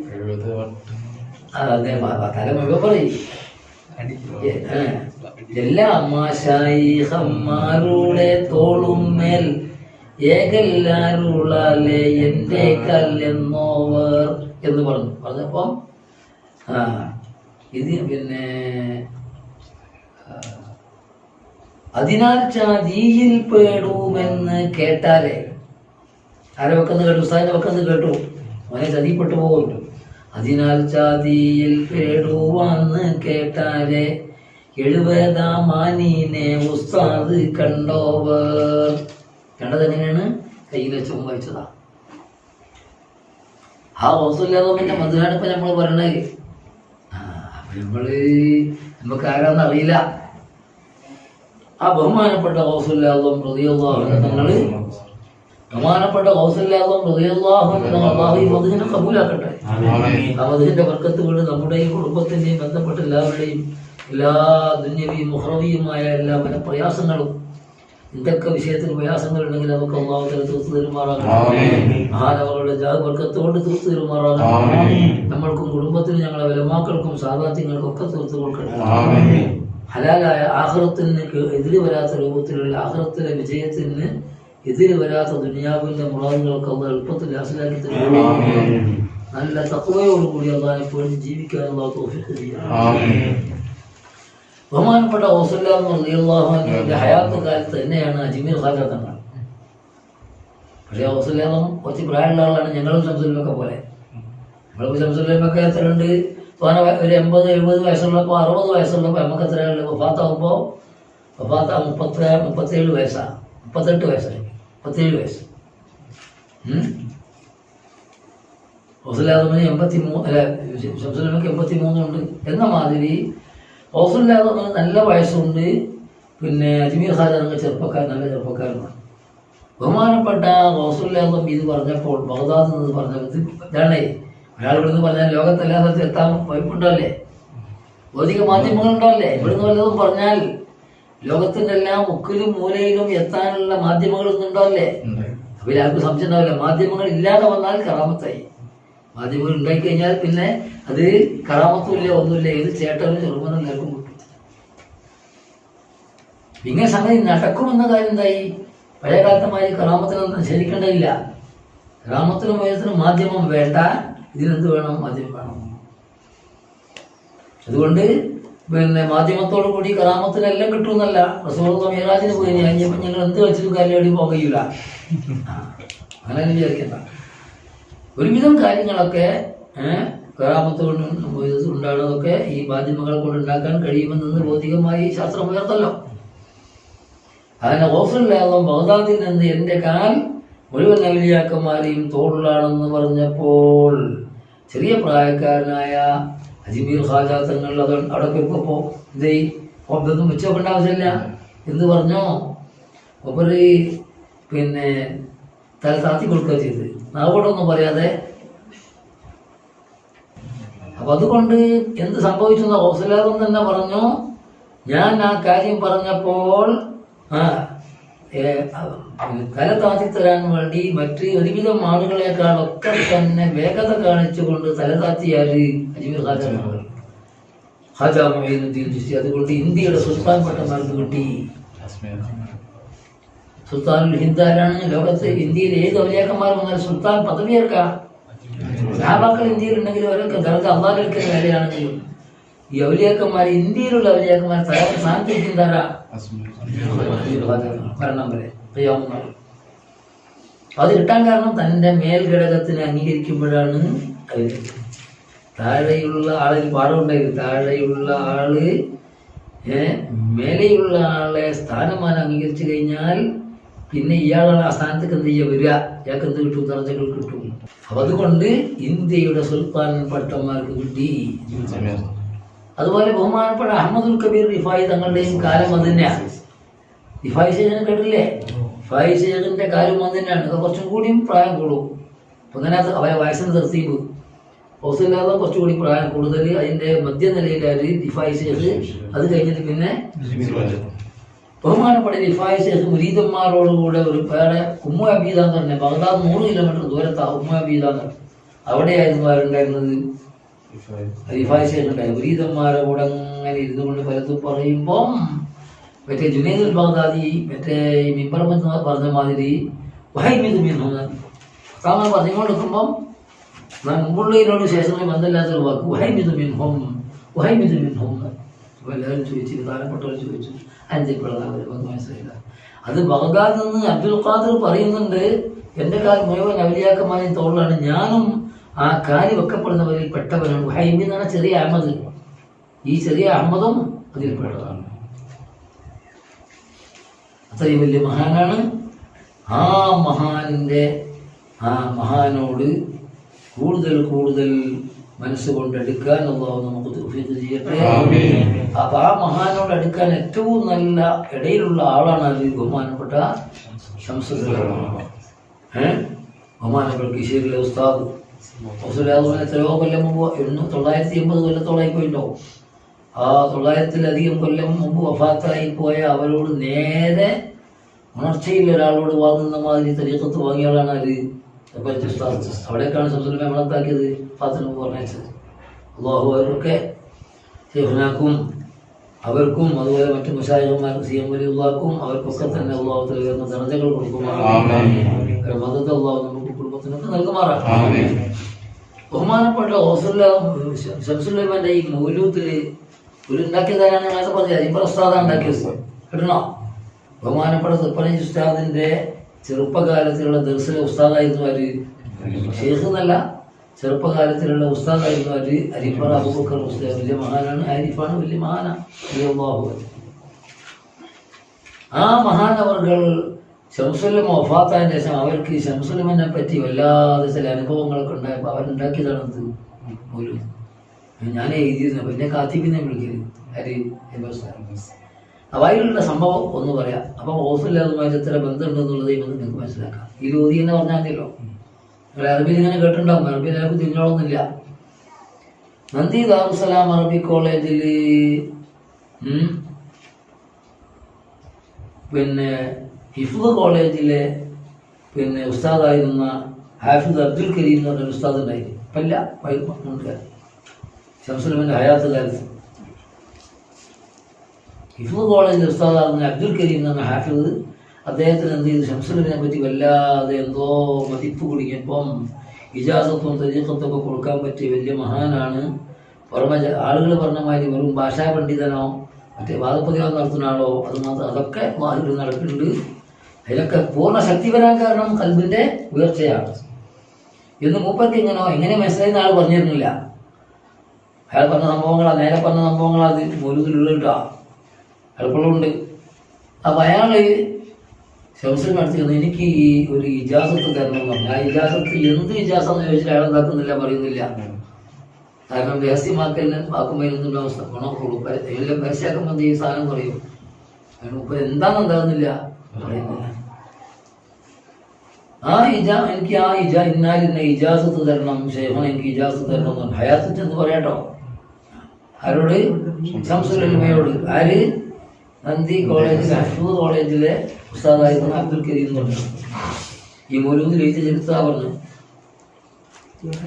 അതെ തല മുഴുവൻ പറയും. എല്ലാ മാശായിഹന്മാരുടെ തോളും മേൽ ഏകല്ലാരുളാലെ എൻ്റെ കല്ലെന്നോവർ എന്ന് പറഞ്ഞപ്പം ഇത് പിന്നെ അതിനാൽ ചാതിയിൽ പേടുമെന്ന് കേട്ടാലേ ആരെ വെക്കെന്ന് കേട്ടു? ഉസ്താദിന്റെ വെക്കെന്ന് കേട്ടു. അവനെ ചതിപ്പെട്ടു പോകുമല്ലോ. അതിനാൽ ചാതിയിൽ പേടുവാന്ന് കേട്ടാലേ 70 മാനീനെ ഉസ്താദ് കണ്ടോവർ. കണ്ടത് എങ്ങനെയാണ്? കയ്യിൽ വെച്ചും വായിച്ചതാ. ആ ഹൗസുല്ലാദമിന്റെ മധുരാണ് ഇപ്പൊ നമ്മൾ പറയണത്. നമുക്ക് ആരാന്ന് അറിയില്ല. ആ ബഹുമാനപ്പെട്ട ഹൗസുല്ലാദം റളിയല്ലാഹു അൻഹു തങ്ങള് ബഹുമാനപ്പെട്ട ഹൗസുല്ലാദം റളിയല്ലാഹു അൻഹു തങ്ങൾ അല്ലാഹു ഈ മദ്ഹിനെ കബൂലാക്കട്ടെ. ആ മദ്ഹിന്റെ ബർക്കത്ത് കൊണ്ട് നമ്മുടെയും കുടുംബത്തിന്റെയും ബന്ധപ്പെട്ട എല്ലാവരുടെയും എല്ലാ ദുന്യവിയും മുഹ്റവിയുമായ എല്ലാ പ്രയാസങ്ങളും എന്തൊക്കെ വിഷയത്തിൽ പ്രയാസങ്ങളുണ്ടെങ്കിൽ നമുക്ക് അല്ലാഹു തആല തീർത്തു തരുമാറാകട്ടെ. മഹാനവറുടെ ജാഹ് ബർക്കത്ത് കൊണ്ട് തീർത്തു തരുമാറാകട്ടെ. നമ്മൾക്കും കുടുംബത്തിനും ഞങ്ങളെ വലമാക്കൾക്കും സാദാത്യങ്ങൾക്കും ഒക്കെ തീർത്തു കൊടുക്കട്ടെ. ഹലാലായ ആഖിറത്തിന് എതിര് വരാത്ത രൂപത്തിലുള്ള ആഖിറത്തിലെ വിജയത്തിന് എതിര് വരാത്ത ദുനിയാവിന്റെ മുറാദുകളൊക്കെ അല്ലാഹു എളുപ്പത്തിൽ ഹാസിലാക്കി തരും. നല്ല തഖ്വയോടുകൂടി അല്ലാഹുവിനെ പേടിച്ച് ജീവിക്കാൻ അല്ലാഹു തൗഫീഖ് ചെയ്യട്ടെ. ബഹുമാനപ്പെട്ട ഹൗസുല്ലാദം റളിയല്ലാഹു അൻഹുവിന്റെ ഹയാത്ത് കാലത്ത് തന്നെയാണ് അജ്മീർ ഖാജ തങ്ങൾ. പക്ഷേ ഹൗസുല്ലാദം കുറച്ച് പ്രായമുള്ള ആളാണ്. ഞങ്ങളും ശംസുല്ലമൊക്കെ പോലെ. നമ്മളിപ്പോൾ ശംസുല്ലമൊക്കെ എത്രയുണ്ട്? തോനെ ഒരു 80-70 വയസ്സുള്ളപ്പോൾ 60 വയസ്സുള്ളപ്പോൾ നമുക്ക് എത്രയാണ്? വഫാത്താകുമ്പോൾ 37 വയസ്സാണ്. 38 വയസ്സായി. 37 വയസ്സ്. ഹൗസുല്ലാദമിന് 83, അല്ല ശംസുല്ലമക്ക് 83 ഉണ്ട്. എന്ന മാതിരി ഹൗസുല്ലാദമിന് നല്ല വയസ്സുണ്ട്. പിന്നെ അജ്മീർ ഖാജ തങ്ങൾ നല്ല ചെറുപ്പക്കാരനാണ്. ബഹുമാനപ്പെട്ട ഹൗസുല്ലാദം ഇത് പറഞ്ഞപ്പോൾ, ബഗ്ദാദിൽ നിന്ന് പറഞ്ഞത് ഇതാണേ. ഒരാൾ ഇവിടുന്ന് പറഞ്ഞാൽ ലോകത്തെല്ലാ സ്ഥലത്തും എത്താൻ വൈപ്പുണ്ടല്ലേ, ഭൗതിക മാധ്യമങ്ങളുണ്ടല്ലേ. ഇവിടുന്ന് വല്ലതും പറഞ്ഞാൽ ലോകത്തിന്റെ എല്ലാ മുക്കിലും മൂലയിലും എത്താനുള്ള മാധ്യമങ്ങൾ ഇന്നുണ്ടല്ലേ. അപ്പൊ ആർക്കും സംശയം ഉണ്ടാവില്ല. മാധ്യമങ്ങൾ ഇല്ലാതെ വന്നാൽ കറാമത്തായി. മാധ്യമങ്ങൾ ഉണ്ടായിക്കഴിഞ്ഞാൽ പിന്നെ അത് കറാമത്തും ഇല്ല, ഒന്നുമില്ല. ഏത് ചേട്ടനും ചെറുപ്പം എല്ലാവർക്കും കിട്ടും. ഇങ്ങനെ സംഗതി നടക്കുമെന്ന കാര്യം എന്തായി? പഴയ കാലത്തമായി കറാമത്തിനൊന്നും ശരിക്കേണ്ടതില്ല. കറാമത്തിനും വയസ്സിനും മാധ്യമം വേണ്ട. ഇതിനെന്ത് വേണം? മാധ്യമം വേണം. അതുകൊണ്ട് പിന്നെ മാധ്യമത്തോടു കൂടി കറാമത്തിനെല്ലാം കിട്ടുമെന്നല്ല. റസൂലുള്ളാഹി മിഅ്റാജിന് പോയി കഴിഞ്ഞപ്പോൾ ഞങ്ങൾ എന്ത് വെച്ചിട്ടും കാര്യം എവിടെയും പോകയില്ല, അങ്ങനെ വിചാരിക്കണ്ട. ഒരുവിധം കാര്യങ്ങളൊക്കെ കറാമത്ത് കൊണ്ട് ഉണ്ടാകുന്നതൊക്കെ ഈ മാധ്യമങ്ങളെ കൊണ്ട് ഉണ്ടാക്കാൻ കഴിയുമെന്ന് ഭൗതികമായി ശാസ്ത്രം ഉയർത്തല്ലോ. അതിനെ ഓഫറില്ലാതെ ബഗ്ദാദിൽ നിന്ന് എൻ്റെ കാൽ മുഴുവൻ ഔലിയാക്കന്മാരെയും തോളിലാണെന്ന് പറഞ്ഞപ്പോൾ ചെറിയ പ്രായക്കാരനായ അജ്മീർ ഖാജ തങ്ങൾ അത് അവിടെ പോയപ്പോൾ ഇതേ ഒന്നും വെച്ചോക്കേണ്ട ആവശ്യമില്ല എന്ന് പറഞ്ഞോ. ഒപ്പര് പിന്നെ തല താത്തി കൊടുക്കുക ചെയ്ത് നാവോടൊന്നും പറയാതെ. അപ്പൊ അതുകൊണ്ട് എന്ത് സംഭവിച്ചെന്ന ഹൗസലാദം തന്നെ പറഞ്ഞു, ഞാൻ ആ കാര്യം പറഞ്ഞപ്പോൾ തല താത്തി തരാൻ വേണ്ടി മറ്റ് ഒരുവിധം ആളുകളെക്കാളൊക്കെ തന്നെ വേഗത കാണിച്ചുകൊണ്ട് തല താത്തിയാല് അജ്മീർ ഖാജ മൊയ്നുദ്ദീൻ ചിശ്തി. അതുകൊണ്ട് ഇന്ത്യയുടെ സുൽത്താൻ പട്ടമാർക്ക് കിട്ടി. സുൽത്താനുൽ ഹിന്ദ് ആരാണ്? ലോകത്ത് ഇന്ത്യയിൽ ഏത് ഔലിയാക്കന്മാർ വന്നാലും സുൽത്താൻ പദവിയേർക്കാം. സഹാബാക്കൾ ഇന്ത്യയിലുണ്ടെങ്കിൽ അവരൊക്കെ ദർജ അള്ളാഹുവിന്റെ മേലെയാണെങ്കിലും ഈ ഔലിയാക്കന്മാർ, ഇന്ത്യയിലുള്ള ഔലിയാക്കന്മാർ സ്ഥാനത്തിരിക്കുന്നതാരാ? മരണം വരെ അത് കിട്ടാൻ കാരണം തൻ്റെ മേൽഘടകത്തിനെ അംഗീകരിക്കുമ്പോഴാണ്. താഴെയുള്ള ആളിൽ പാഠമുണ്ടായിരുന്നു, താഴെയുള്ള ആള് മേലെയുള്ള ആളെ സ്ഥാനമാനം അംഗീകരിച്ചു കഴിഞ്ഞാൽ പിന്നെ ഇയാളാണ് ആ സ്ഥാനത്തേക്ക് എന്ത് ചെയ്യുക, വരിക, ഇയാൾക്ക് എന്ത് കിട്ടും? ദർജകൾ കിട്ടും. അപ്പൊ അതുകൊണ്ട് ഇന്ത്യയുടെ സുൽത്താൻ പട്ടന്മാർക്ക് കിട്ടി. അതുപോലെ ബഹുമാനപ്പെട്ട അഹമ്മദുൽ കബീർ റിഫായി തങ്ങളുടെയും കാലം അത് തന്നെയാണ്. റിഫായി ശേഖരൻ കേട്ടില്ലേ? റിഫായി ശേഖരന്റെ കാലം അത് തന്നെയാണ്. അത് കുറച്ചും കൂടിയും പ്രായം കൂടും. അപ്പൊ അങ്ങനെ അവരെ വയസ്സിന് തർത്തീബ് ഹൗസില്ലാതെ കുറച്ചുകൂടി പ്രായം കൂടുതൽ. അതിന്റെ മധ്യനിലയിലായി റിഫായി ശേഖ്. അത് കഴിഞ്ഞിട്ട് പിന്നെ ബഹുമാനപ്പെട്ട റിഫായി ശേഖ് മുരീദന്മാരോടുകൂടെ ഒരു പേരെ ഉമ്മു അബീദാന്ന് പറഞ്ഞ ബഗ്ദാദ് 100 കിലോമീറ്റർ ദൂരത്താണ് ഉമ്മു അബീദാന്ന്. അവിടെയായിരുന്നു ആരുണ്ടായിരുന്നത്? റിഫായി ശേഖ് ഉണ്ടായി. മുരീദന്മാരെ കൂടെ അങ്ങനെ ഇരുന്നു കൊണ്ട് പലതും പറയുമ്പം മറ്റേ ജുനൈദുൽ ബഗ്ദാദി മറ്റേ മിമ്പർമെന്ന് പറഞ്ഞ മാതിരി വഹൈമിദ് മിൻഹും സാമാൻ പറഞ്ഞുകൊണ്ടിരിക്കുമ്പം മുമ്പുള്ളതിനോട് ശേഷമായി ബന്ധമില്ലാത്തൊരു വാക്ക് വഹൈമിദ് മിൻഹും വഹൈമിദ് മിൻഹും. അപ്പോൾ എല്ലാവരും ചോദിച്ചു, പ്രധാനപ്പെട്ടവർ ചോദിച്ചു, അഞ്ചിപ്പോഴാണ് മനസ്സിലായില്ല. അത് ബഗ്ദാദിൽ നിന്ന് അബ്ദുൽ ഖാദിർ പറയുന്നുണ്ട്, എൻ്റെ കാൽ മുഴുവൻ ഔലിയാക്കന്മാരെയും തോളിലാണ്, ഞാനും ആ കാലി വെക്കപ്പെടുന്നവരിൽ പെട്ടവനാണ്. വഹൈമി എന്ന് പറഞ്ഞാൽ ചെറിയ അഹമ്മദ്. ഈ ചെറിയ അഹമ്മദും അതിൽ പെട്ടതാണ്. അത്രയും വലിയ മഹാനാണ്. ആ മഹാനോട് കൂടുതൽ കൂടുതൽ മനസ്സുകൊണ്ട് അടുക്കാൻ അല്ലാഹു നമുക്ക് തൗഫീഖ് ചെയ്യട്ടെ. അപ്പൊ ആ മഹാനോട് അടുക്കാൻ ഏറ്റവും നല്ല ഇടയിലുള്ള ആളാണ് അത് ബഹുമാനപ്പെട്ട ശംസുൽ ഉലമ. ബഹുമാനപ്പെട്ട കിശേരിലെ ഉസ്താദ് എത്രയോ കൊല്ലം മുമ്പ് 980 കൊല്ലത്തോളായി പോയിട്ടുണ്ടാവും. ആ 900-ലധികം കൊല്ലം മുമ്പ് വഫാത്തായി പോയ അവരോട് നേരെ ഉണർച്ചയിൽ ഒരാളോട് വാങ്ങുന്ന മാതിരി തരീഖത്ത് വാങ്ങിയാളാണ് അത് ഉസ്താദ്. അവിടേക്കാണ് ശംസുൽ ഉലമ നമ്മളെത്താക്കിയത്, ഫാത്തിമ പറഞ്ഞത്. അല്ലാഹു അവരൊക്കെ ശൈഖുനാക്കും അവർക്കും അതുപോലെ മറ്റു മുശായിഖന്മാർക്കും സി എം വലിയുള്ളാക്കും അവർക്കൊക്കെ തന്നെ അല്ലാഹു തആല ഉയർന്ന ദർജകൾ കൊടുക്കുമാറാകട്ടെ. മദദ് അല്ലാഹു നമുക്ക് കുടുംബത്തിനൊക്കെ നൽകുമാറാകട്ടെ. ബഹുമാനപ്പെട്ട ശംസുൽ ഉലമയുടെ ഈ മൗലൂദിൽ ഒരു ഉണ്ടാക്കിയതാരാണ്? നേരത്തെ പറഞ്ഞത് അരിമ്പ ഉസ്താദാണ് ഉണ്ടാക്കിയത്. കേട്ടണോ? ബഹുമാനപ്പെട്ട തൃപ്പണി ഉസ്താദിന്റെ ചെറുപ്പകാലത്തിലുള്ള ദർസിലെ ഉസ്താദായിരുന്നു ആര്? ഷെയ്ഖ് എന്നല്ല, ചെറുപ്പകാലത്തിലുള്ള ഉസ്താദായിരുന്നു ആര്? അരിപ്പറ അബൂബക്കർ ഉസ്താദ്. വലിയ മഹാനാണ്, ആരിഫാണ്, വലിയ മഹാനാണ്. ആ മഹാനവർകൾ ശംസുൽ ഉലമ വഫാത്തായതിനു ശേഷം അവർക്ക് ശംസുൽ ഉലമനെ പറ്റി വല്ലാതെ ചില അനുഭവങ്ങളൊക്കെ ഉണ്ടായപ്പോൾ അവരുണ്ടാക്കിയതാണ് മൗലൂദ്. ഞാൻ എഴുതിയിരുന്നു. പിന്നെ കാത്തിബിനെ വിളിക്കരുത് ആര്? അവയിലുള്ള സംഭവം ഒന്ന് പറയാം. അപ്പം ഹൗസുല്ലാതുമായിട്ട് എത്ര ബന്ധമുണ്ടെന്നുള്ളത് നിങ്ങൾക്ക് മനസ്സിലാക്കാം. ഈ ലോധി എന്ന് പറഞ്ഞാൽ മതിയല്ലോ. നിങ്ങൾ അറബിയിൽ ഇങ്ങനെ കേട്ടിട്ടുണ്ടാവും. അറബിയിൽ എല്ലാവർക്കും തിരിഞ്ഞോളൊന്നുമില്ല. നന്ദി ദാറുസലാം അറബി കോളേജിൽ പിന്നെ ഹിഫ്ദ് കോളേജിലെ പിന്നെ ഉസ്താദായിരുന്ന ഹാഫിദ് അബ്ദുൽ കരീം എന്ന് പറഞ്ഞൊരു ഉസ്താദ് ഉണ്ടായിരുന്നു. ഇപ്പം ഇല്ല, ശംസുൽ ഉലമയുടെ ഹയാത്ത് കാലത്ത് ഹിഫ്ദ് കോളേജിലെ ഉസ്താദായിരുന്ന അബ്ദുൽ കരീം എന്ന് പറഞ്ഞ ഹാഫിദ് അദ്ദേഹത്തിന് എന്ത് ചെയ്തു? ശംസുൽ ഉലമയെ പറ്റി വല്ലാതെ എന്തോ മതിപ്പ് കുടിക്കുമ്പം ഇജാസത്തും തരീഖത്തൊക്കെ കൊടുക്കാൻ പറ്റിയ വലിയ മഹാനാണ്. പുറമെ ആളുകൾ പറഞ്ഞ മാതിരി വെറും ഭാഷാ പണ്ഡിതനോ മറ്റേ വാദപ്രതിവാദം നടത്തുന്ന ആളോ അത് മാത്രം അതൊക്കെ വാതിൽ നടക്കുന്നുണ്ട്. അതിലൊക്കെ പൂർണ്ണ ശക്തി വരാൻ കാരണം കൽബിൻ്റെ ഉയർച്ചയാണ് എന്ന് മൂപ്പർക്ക് എങ്ങനെ മനസ്സിലായിരുന്ന ആൾ പറഞ്ഞിരുന്നില്ല. അയാൾ പറഞ്ഞ സംഭവങ്ങളാണ്, നേരെ പറഞ്ഞ സംഭവങ്ങളാണ് അത് മൗലൂദിലുള്ള കേട്ടോ, അയാൾക്കുള്ളുണ്ട്. അപ്പം അയാൾ ശംസിന് അടുത്ത് ചെന്ന് എനിക്ക് ഈ ഒരു ഇജാസത്ത് തരണം എന്ന് പറഞ്ഞു. ആ ഇജാസത്ത് എന്ത് ഇജാസെന്ന് ചോദിച്ചാൽ അയാൾ എന്താക്കുന്നില്ല, പറയുന്നില്ല. കാരണം രഹസ്യമാക്കലിന് വാക്കുമ്പോൾ അവസ്ഥ ഗുണമുള്ളൂ. എല്ലാം പരസ്യമാക്കുമ്പോൾ ഈ സാധനം പറയും. അതിന് മുമ്പ് എന്താണെന്ന് എന്താകുന്നില്ല, പറയുന്നില്ല. എനിക്ക് ഇന്നാലിന്ന ഇജാസത്ത് തരണം, ഷെയ്ഖുന എനിക്ക് ഇജാസത്ത് തരണം എന്ന് പറഞ്ഞു. ഹയാത്ത് എന്ന് പറയാട്ടോ. ആരോട്? ശംസുൽ ഉലമയോട്. ആര്? നന്ദി കോളേജിലെ അഷ്റൂർ കോളേജിലെ ഉസ്താദായിരുന്ന അബ്ദുൽ കരീം എന്ന് പറഞ്ഞു. ഈ മൗലൂദിൽ എഴുതി ചരിത്ര പറഞ്ഞു.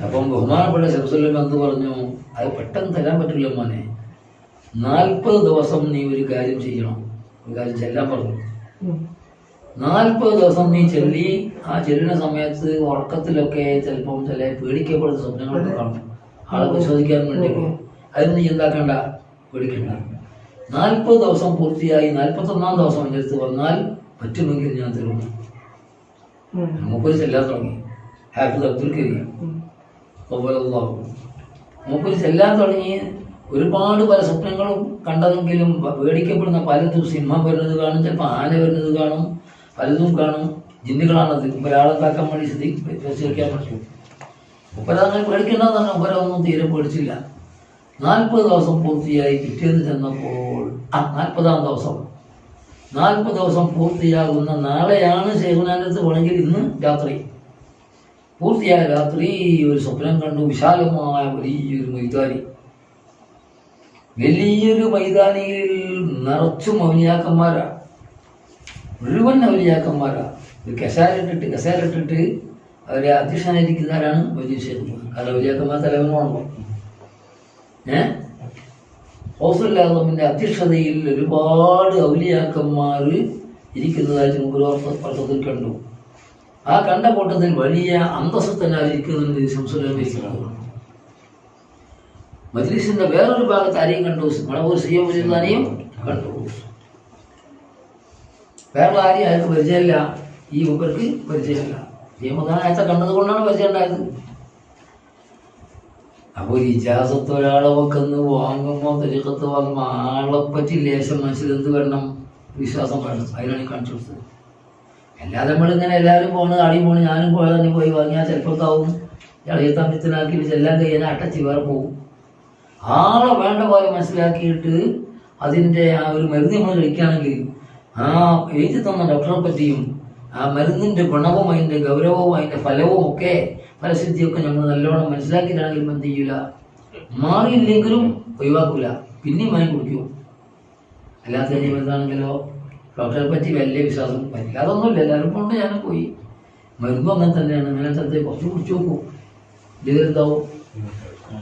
അപ്പം ബഹുമാനപ്പെട്ട ശംസുൽ ഉലമ എന്ത് പറഞ്ഞു? അത് പെട്ടെന്ന് തരാൻ പറ്റില്ല മോനെ, 40 ദിവസം നീ ഒരു കാര്യം ചെയ്യണം, ഒരു കാര്യം ചെല്ലാൻ പറഞ്ഞു. 40 ദിവസം നീ ചെല്ലി. ആ ചെല്ലുന്ന സമയത്ത് ഉറക്കത്തിലൊക്കെ ചിലപ്പം ചില പേടിക്കപ്പെടുന്ന സ്വപ്നങ്ങളൊക്കെ കാണും, ആളെ പരിശോധിക്കാൻ വേണ്ടി. അതിന് നീ എന്താക്കണ്ട, പേടിക്കണ്ട. 40 ദിവസം പൂർത്തിയായി 41-ാം ദിവസം എൻ്റെ അടുത്ത് വന്നാൽ പറ്റുമെങ്കിൽ ഞാൻ തരുന്നു. മൂപ്പര് ചെല്ലാൻ തുടങ്ങി. ഹാഫിദ് അബ്ദുൽ കരീം മൂപ്പര് ചെല്ലാൻ തുടങ്ങി. ഒരുപാട് പല സ്വപ്നങ്ങളും കണ്ടതെങ്കിലും പേടിക്കപ്പെടുന്ന പലതും സിംഹം വരുന്നത് കാണും, ചിലപ്പോൾ ആന വരുന്നത് കാണും, പലതും കാണും. ജിന്നുകളാണത്. ഒരാളെന്താക്കാൻ വേണ്ടി പരിശോധിക്കാൻ പറ്റും. മുപ്പരങ്ങനെ പേടിക്കേണ്ടതെന്ന് പറഞ്ഞാൽ മുപ്പരൊന്നും തീരെ പേടിച്ചില്ല. 40 ദിവസം പൂർത്തിയായി. പിറ്റേന്ന് ചെന്നപ്പോൾ 40-ാം ദിവസം 40 ദിവസം പൂർത്തിയാകുന്ന നാളെയാണ് ഷെയ്ഖുനാൻ്റെ അടുത്ത് വേണമെങ്കിൽ ഇന്ന് രാത്രി പൂർത്തിയായ രാത്രി ഒരു സ്വപ്നം കണ്ടു. വിശാലമായ വലിയൊരു മൈതാനിയിൽ നിറച്ചും ഔലിയാക്കന്മാരാ, മുഴുവൻ ഔലിയാക്കന്മാരാ. ഒരു കസേരയിട്ടിട്ട് അവരെ അധ്യക്ഷനായിരിക്കുന്നവരാണ് വലിയ ഷെയ്ഖ്. കാരണം ഔലിയാക്കന്മാർ തലവനാണല്ലോ. ഹൗസുല്ലാദമിൻ്റെ അധ്യക്ഷതയിൽ ഒരുപാട് ഔലിയാക്കന്മാർ ഇരിക്കുന്നതായിട്ട് മുമ്പ് കണ്ടു. ആ കണ്ട കൂട്ടത്തിൽ വലിയ അന്തസ്സത്തനായിരിക്കുന്നുണ്ട് ശംസുൽ ഉലമ ഇരിക്കുന്നത്. മജ്ലിസിന്റെ വേറൊരു ഭാഗത്ത് ആരെയും കണ്ടു, മടവൂർ സിയം മുജീദാനെയും കണ്ടു. വേറെ ആരെയും അയാൾക്ക് പരിചയമില്ല, ഈ മൂപ്പർക്ക് പരിചയമില്ല. സിയമദാനത്തെ കണ്ടത് കൊണ്ടാണ് പരിചയം ഉണ്ടായത്. അപ്പോൾ ഒരു ഇജാസത്ത് ഒരാളെ വെക്കുന്ന വാങ്ങുമ്പോൾ തരീഖത്ത് വാങ്ങുമ്പോൾ ആളെപ്പറ്റി ലേശം മനസ്സിൽ എന്ത് വരണം, വിശ്വാസം വേണം. അതിനാണ് കാണിച്ചു കൊടുത്തത്. അല്ലാതെ നമ്മളിങ്ങനെ എല്ലാവരും പോകണത് ആടിയും പോകണം, ഞാനും പോയാൽ തന്നെ പോയി വാങ്ങിയാൽ ചിലപ്പോൾ ആവും ഇളയത്താൻ വിത്തിനാക്കി എല്ലാം കഴിയാൻ അട്ടച്ച് വേറെ പോകും. ആളെ വേണ്ട പോലെ മനസ്സിലാക്കിയിട്ട് അതിൻ്റെ ആ ഒരു മരുന്ന് നമ്മൾ കഴിക്കുകയാണെങ്കിൽ ആ എഴുതി തന്ന ഡോക്ടറെ പറ്റിയും ആ മരുന്നിൻ്റെ ഗുണവും അതിൻ്റെ ഗൗരവവും അതിൻ്റെ ഫലവും ഒക്കെ ഫലസിദ്ധിയൊക്കെ നമ്മൾ നല്ലോണം മനസ്സിലാക്കിയിട്ടാണെങ്കിലും എന്ത് ചെയ്യൂല, മാറിയില്ലെങ്കിലും ഒഴിവാക്കൂല, പിന്നെയും വാങ്ങി കുടിക്കും. അല്ലാത്ത കാര്യം എന്താണെങ്കിലോ ഡോക്ടറെ പറ്റി വലിയ വിശ്വാസം പറ്റില്ല, അതൊന്നുമില്ല. എല്ലാവരും കൊണ്ട് ഞാനും പോയി. മരുന്നും അങ്ങനെ തന്നെയാണ്. അങ്ങനെ തന്നെ കുറച്ച് കുടിച്ചു നോക്കും, ഇതെന്താവും.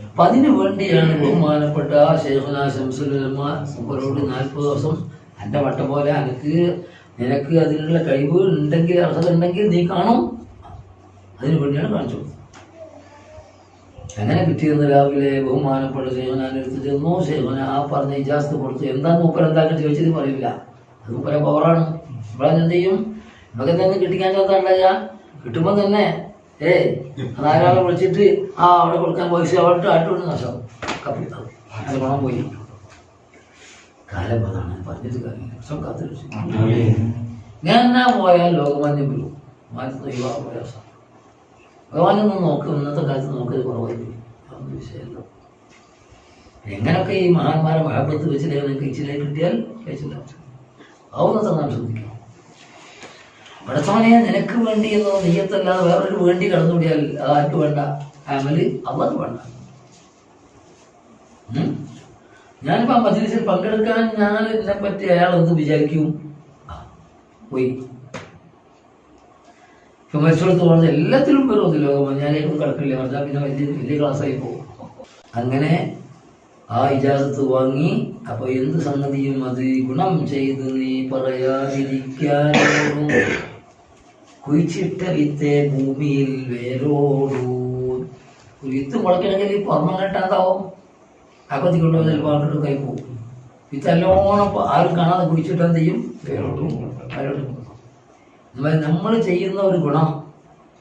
അപ്പം അതിനു വേണ്ടിയാണ് ബഹുമാനപ്പെട്ട ഷെയ്ഖുനാ ശംസുൽ ഉലമ അവരോട് 40 ദിവസം എൻ്റെ വട്ടം പോലെ നിനക്ക് അതിനുള്ള കഴിവ് ഉണ്ടെങ്കിൽ, അർഹത ഉണ്ടെങ്കിൽ നീ കാണും. അതിനു വേണ്ടിയാണ് കാണിച്ചു കൊടുത്തത്. അങ്ങനെ പിറ്റേന്ന് രാവിലെ ബഹുമാനപ്പെട്ട ഷെയ്ഖുനാൻ്റെ അടുത്ത് ചെന്നു. ഷെയ്ഖുന ആ പറഞ്ഞ ഇജാസത്ത് കൊടുത്തു. എന്താന്ന് മൂപ്പർ എന്താണെന്ന് ചോദിച്ചത് പറയില്ല, അത് മൂപ്പര പവറാണ്. ഇവിടെ എന്ത് ചെയ്യും, നമുക്ക് എന്തെങ്കിലും കിട്ടിക്കാൻ ചേർത്താണ്ടായ കിട്ടുമ്പോൾ തന്നെ അതാരാളെ വിളിച്ചിട്ട് അവിടെ കൊടുക്കാൻ പൈസ അവിടെ ആട്ടുകൊണ്ട് നഷ്ടം കപ്പിത്താവും. അത് പണം പോയി. കാലം അതാണ്, പറഞ്ഞിട്ട് കാര്യം കാത്തിരിച്ചു. ഞാൻ പോയാൽ ലോകമാന്യം വരും. മാറ്റി പ്രയാസം ഭഗവാനൊന്നും നോക്കും. ഇന്നത്തെ കാലത്ത് നോക്കൽ കുറവായി പോയി. അതൊന്നും വിഷയമല്ലോ. എങ്ങനെയൊക്കെ ഈ മഹാന്മാരെ മഹബത്ത് വെച്ചിട്ട് നിങ്ങൾക്ക് ഇച്ചിരി കിട്ടിയാൽ കഴിച്ചില്ല. ആവുന്നത്ര നാം ശ്രദ്ധിക്കണം. പടച്ചവനെ നിനക്ക് വേണ്ടി എന്നോ നെയ്യത്തല്ലാതെ വേറൊരു വേണ്ടി കടന്നുകൂടിയാൽ അത് ആർക്ക് വേണ്ട, അമല് അള്ളാഹ് വേണ്ട. ഞാനിപ്പോൾ ആ മജ്‌ലിസിൽ പങ്കെടുക്കാൻ ഞാൻ എന്നെ പറ്റി അയാൾ എന്ത് വിചാരിക്കും, പോയി ഇപ്പം മരിച്ചെടുത്ത് പോകുന്നത് എല്ലാത്തിലും വരും. ലോകം ഞാനേക്കും കിടക്കില്ല പറഞ്ഞാൽ പിന്നെ വലിയ ക്ലാസ്സായി പോകും. അങ്ങനെ ആ ഇജാസത്ത് വാങ്ങി. അപ്പൊ എന്ത് സംഗതിയും അത് ഗുണം ചെയ്ത് നീ പറയാതിരിക്കാനോടും കുഴിച്ചിട്ട വിത്തെ ഭൂമിയിൽ വേരോടൂ. ഒരു വിത്ത് മുളയ്ക്കണമെങ്കിൽ പുറമെ കേട്ടാന്താവും, അപ്പത്തി കൊണ്ടുപോയി ചിലപ്പോൾ ആൾക്കാർ കൈ പോകും. ഇത് നല്ലോണം ആരും കാണാതെ കുടിച്ചിട്ട് എന്ത് ചെയ്യും? നമ്മൾ ചെയ്യുന്ന ഒരു ഗുണം,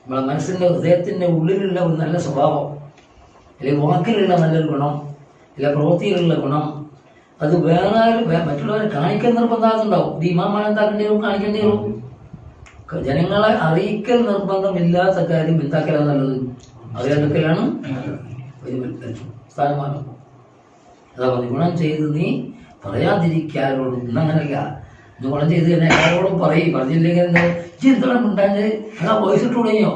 നമ്മളെ മനസ്സിൻ്റെ ഹൃദയത്തിൻ്റെ ഉള്ളിലുള്ള ഒരു നല്ല സ്വഭാവം, അല്ലെങ്കിൽ വാക്കിലുള്ള നല്ലൊരു ഗുണം, അല്ല പ്രവൃത്തിയിലുള്ള ഗുണം, അത് വേറെ മറ്റുള്ളവരെ കാണിക്കാൻ നിർബന്ധമാകുന്നുണ്ടാവും. ഇത് ഇമാമാണ് എന്താക്കേണ്ടി വരും? കാണിക്കേണ്ടി വരും. ജനങ്ങളെ അറിയിക്കൽ നിർബന്ധമില്ലാത്ത കാര്യം എന്താക്കലാണ് നല്ലത്? അറിയാണ്ടിക്കലാണ് സ്ഥാനമാനം. അതാ പറഞ്ഞു, ഗുണം ചെയ്ത് നീ പറയാതിരിക്കാരോടും. ഇന്നങ്ങനല്ല, നീ ഗുണം ചെയ്ത് തന്നെ എല്ലാവരോടും പറയും. പറഞ്ഞില്ലെങ്കിൽ എന്താ ചിന്തളം ഉണ്ടാഞ്ഞ് അതാ വോയിസ് ഇട്ട് തുടങ്ങിയോ?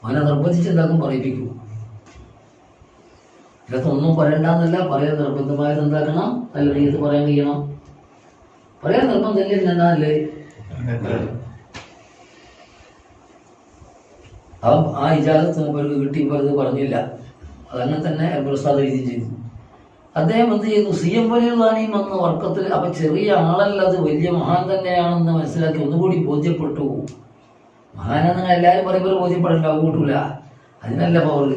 അവനെ നിർബന്ധിച്ച് എന്താക്കും പറയിപ്പിക്കൂ. ഇതിനകത്ത് ഒന്നും പറയണ്ടെന്നല്ല, പറയാൻ നിർബന്ധമായത് എന്താക്കണം? നല്ല രീതിയിൽ പറയാൻ കഴിയണം. പറയാൻ നിർബന്ധമില്ല എന്നല്ലേ ആ ഇജാസത്ത് മൂപ്പർക്ക് കിട്ടി. ഇത് പറഞ്ഞില്ല, അതങ്ങനെ തന്നെ പ്രസാദ് എഴുതി ചെയ്തു. അദ്ദേഹം എന്ത് ചെയ്തു? CM വലിയുള്ളാനിയും വന്ന വർക്കത്തിൽ. അപ്പൊ ചെറിയ ആളല്ല, അത് വലിയ മഹാൻ തന്നെയാണെന്ന് മനസ്സിലാക്കി ഒന്നുകൂടി ബോധ്യപ്പെട്ടു. മഹാനെന്ന് എല്ലാവരും പറയുമ്പോൾ ബോധ്യപ്പെടേണ്ട, അത് കൂട്ടൂല. അതിനല്ല പവർ.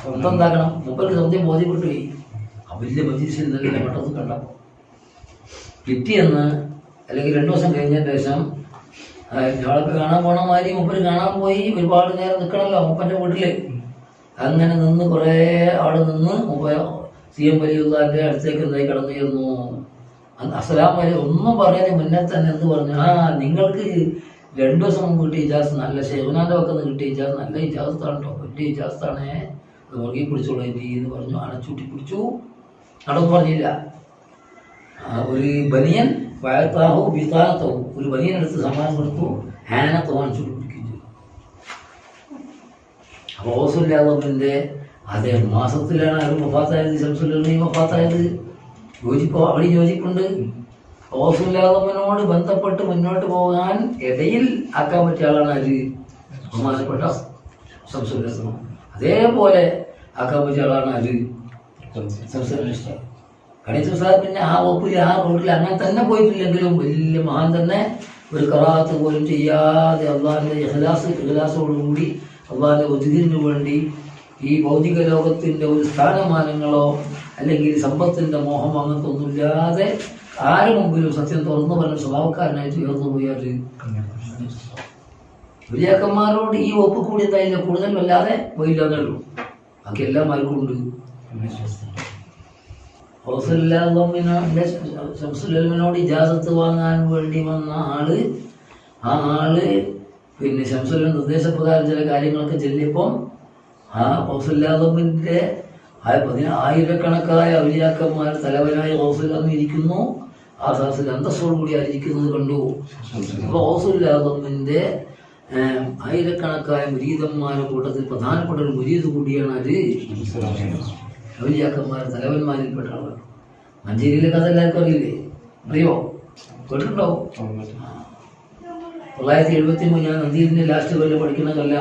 സ്വന്തം എന്താക്കണം? മൂപ്പർക്ക് സ്വന്തം ബോധ്യപ്പെട്ടു പോയി. ആ വലിയ മജീസിൽ നല്ല പെട്ടെന്ന് കണ്ടപ്പോൾ പിറ്റേന്ന് അല്ലെങ്കിൽ 2 ദിവസം കഴിഞ്ഞതിന് ശേഷം ഞങ്ങളൊക്കെ കാണാൻ പോണ മാതിരി മൂപ്പര് കാണാൻ പോയി. ഒരുപാട് നേരം നിൽക്കണമല്ലോ മൂപ്പൻ്റെ വീട്ടില്. അങ്ങനെ നിന്ന് കുറേ അവിടെ നിന്ന് CM വലിയുള്ളാന്റെ അടുത്തേക്ക് എന്തായി കടന്നു ചെന്നു. അസ്സലാം വരെ ഒന്നും പറയാതെ മുന്നേ തന്നെ എന്ത് പറഞ്ഞു? നിങ്ങൾക്ക് 2 ദിവസം മുമ്പ് കിട്ടിയ ഇജാസ് നല്ല ഷെഹുനാന്റെ പക്കന്ന് കിട്ടിയ ഇജാസ് നല്ല ഇജാസത്താണ് കേട്ടോ, വലിയ ഇജാസത്താണേ, അത് മുറുകി പിടിച്ചോളൂ എന്ന് പറഞ്ഞു. അണച്ചൂട്ടി പിടിച്ചു. നടന്നു പറഞ്ഞില്ല. ഒരു ബനിയൻ വയത്താഹോ വിതാനത്തോ, ഒരു ബനിയൻ എടുത്ത് സമ്മാനം കൊടുത്തു. ഹാനത്തോ അണച്ചൂട്ടി പിടിക്കുകയും ചെയ്തു. അപ്പോൾ ഓസുല്ലാദമിൻ്റെ അതേ മാസത്തിലാണ് അവർ വഫാത്തായത്. ശംസുല്ലമയും വഫാത്തായത്. അവിടെ യോജിപ്പുണ്ട്. ഓസുല്ലാദമിനോട് ബന്ധപ്പെട്ട് മുന്നോട്ട് പോകാൻ ഇടയിൽ ആക്കാൻ പറ്റിയ ആളാണ് ആര്? ബഹുമാനപ്പെട്ട ശംസുല്ലമ. അതേപോലെ ആക്കാൻ പറ്റിയ ആളാണ് ആര്? ശംസുല്ലമ. ഗണിത സാഹിബ് പിന്നെ ആ വകുപ്പിൽ ആ റോഡിൽ അങ്ങനെ തന്നെ പോയിട്ടില്ലെങ്കിലും വലിയ മഹാൻ തന്നെ ഒരു കറാത്ത് പോലും ചെയ്യാതെ അള്ളാഹിൻ്റെ ഇഖ്ലാസോടുകൂടി അള്ളാഹിൻ്റെ വജുദിന് വേണ്ടി ഈ ഭൗതിക ലോകത്തിൻ്റെ ഒരു സ്ഥാനമാനങ്ങളോ അല്ലെങ്കിൽ സമ്പത്തിൻ്റെ മോഹം അങ്ങനത്തെ ഒന്നുമില്ലാതെ ആരും മുമ്പിലും സത്യം തുറന്നു പറഞ്ഞ സ്വഭാവക്കാരനായിട്ട് ഉയർന്നു പോയാൽ വലിയാക്കന്മാരോട് ഈ ഒപ്പ് കൂടി എന്തായില്ല, കൂടുതൽ വല്ലാതെ പോയില്ല എന്നുള്ളൂ. ബാക്കി എല്ലാമാർക്കും ഉണ്ട്. ശംസുല്ലമയോട് ഇജാസത്ത് വാങ്ങാൻ വേണ്ടി വന്ന ആ ആള് പിന്നെ ശംസുല്ലം നിർദ്ദേശപ്രകാരം ചില കാര്യങ്ങളൊക്കെ ചെല്ലിയപ്പം ആ ഹൗസുല്ലാദമിൻ്റെ ആയിരക്കണക്കായ ഔലിയാക്കന്മാർ തലവനായ ഹൗസുല്ലാദം ഇരിക്കുന്നു. ആ സദസ്സിൽ അന്തസ്സോടുകൂടി ആയിരിക്കുന്നത് കണ്ടു. അപ്പോൾ ഹൗസുല്ലാദമിൻ്റെ ആയിരക്കണക്കായ മുരീദന്മാരുടെ കൂട്ടത്തിൽ പ്രധാനപ്പെട്ട ഒരു മുരീദ് കൂടിയാണ് അത് ഔലിയാക്കന്മാർ തലവന്മാരിൽപ്പെട്ട ആളാണ്. മഞ്ചേരിയിലെ കഥ എല്ലാവർക്കും അറിയില്ലേ? അറിയോ? കേട്ടിട്ടുണ്ടോ? 973 ഞാൻ നന്ദീരിൻ്റെ ലാസ്റ്റ് കൊല്ലം പഠിക്കുന്ന കൊല്ല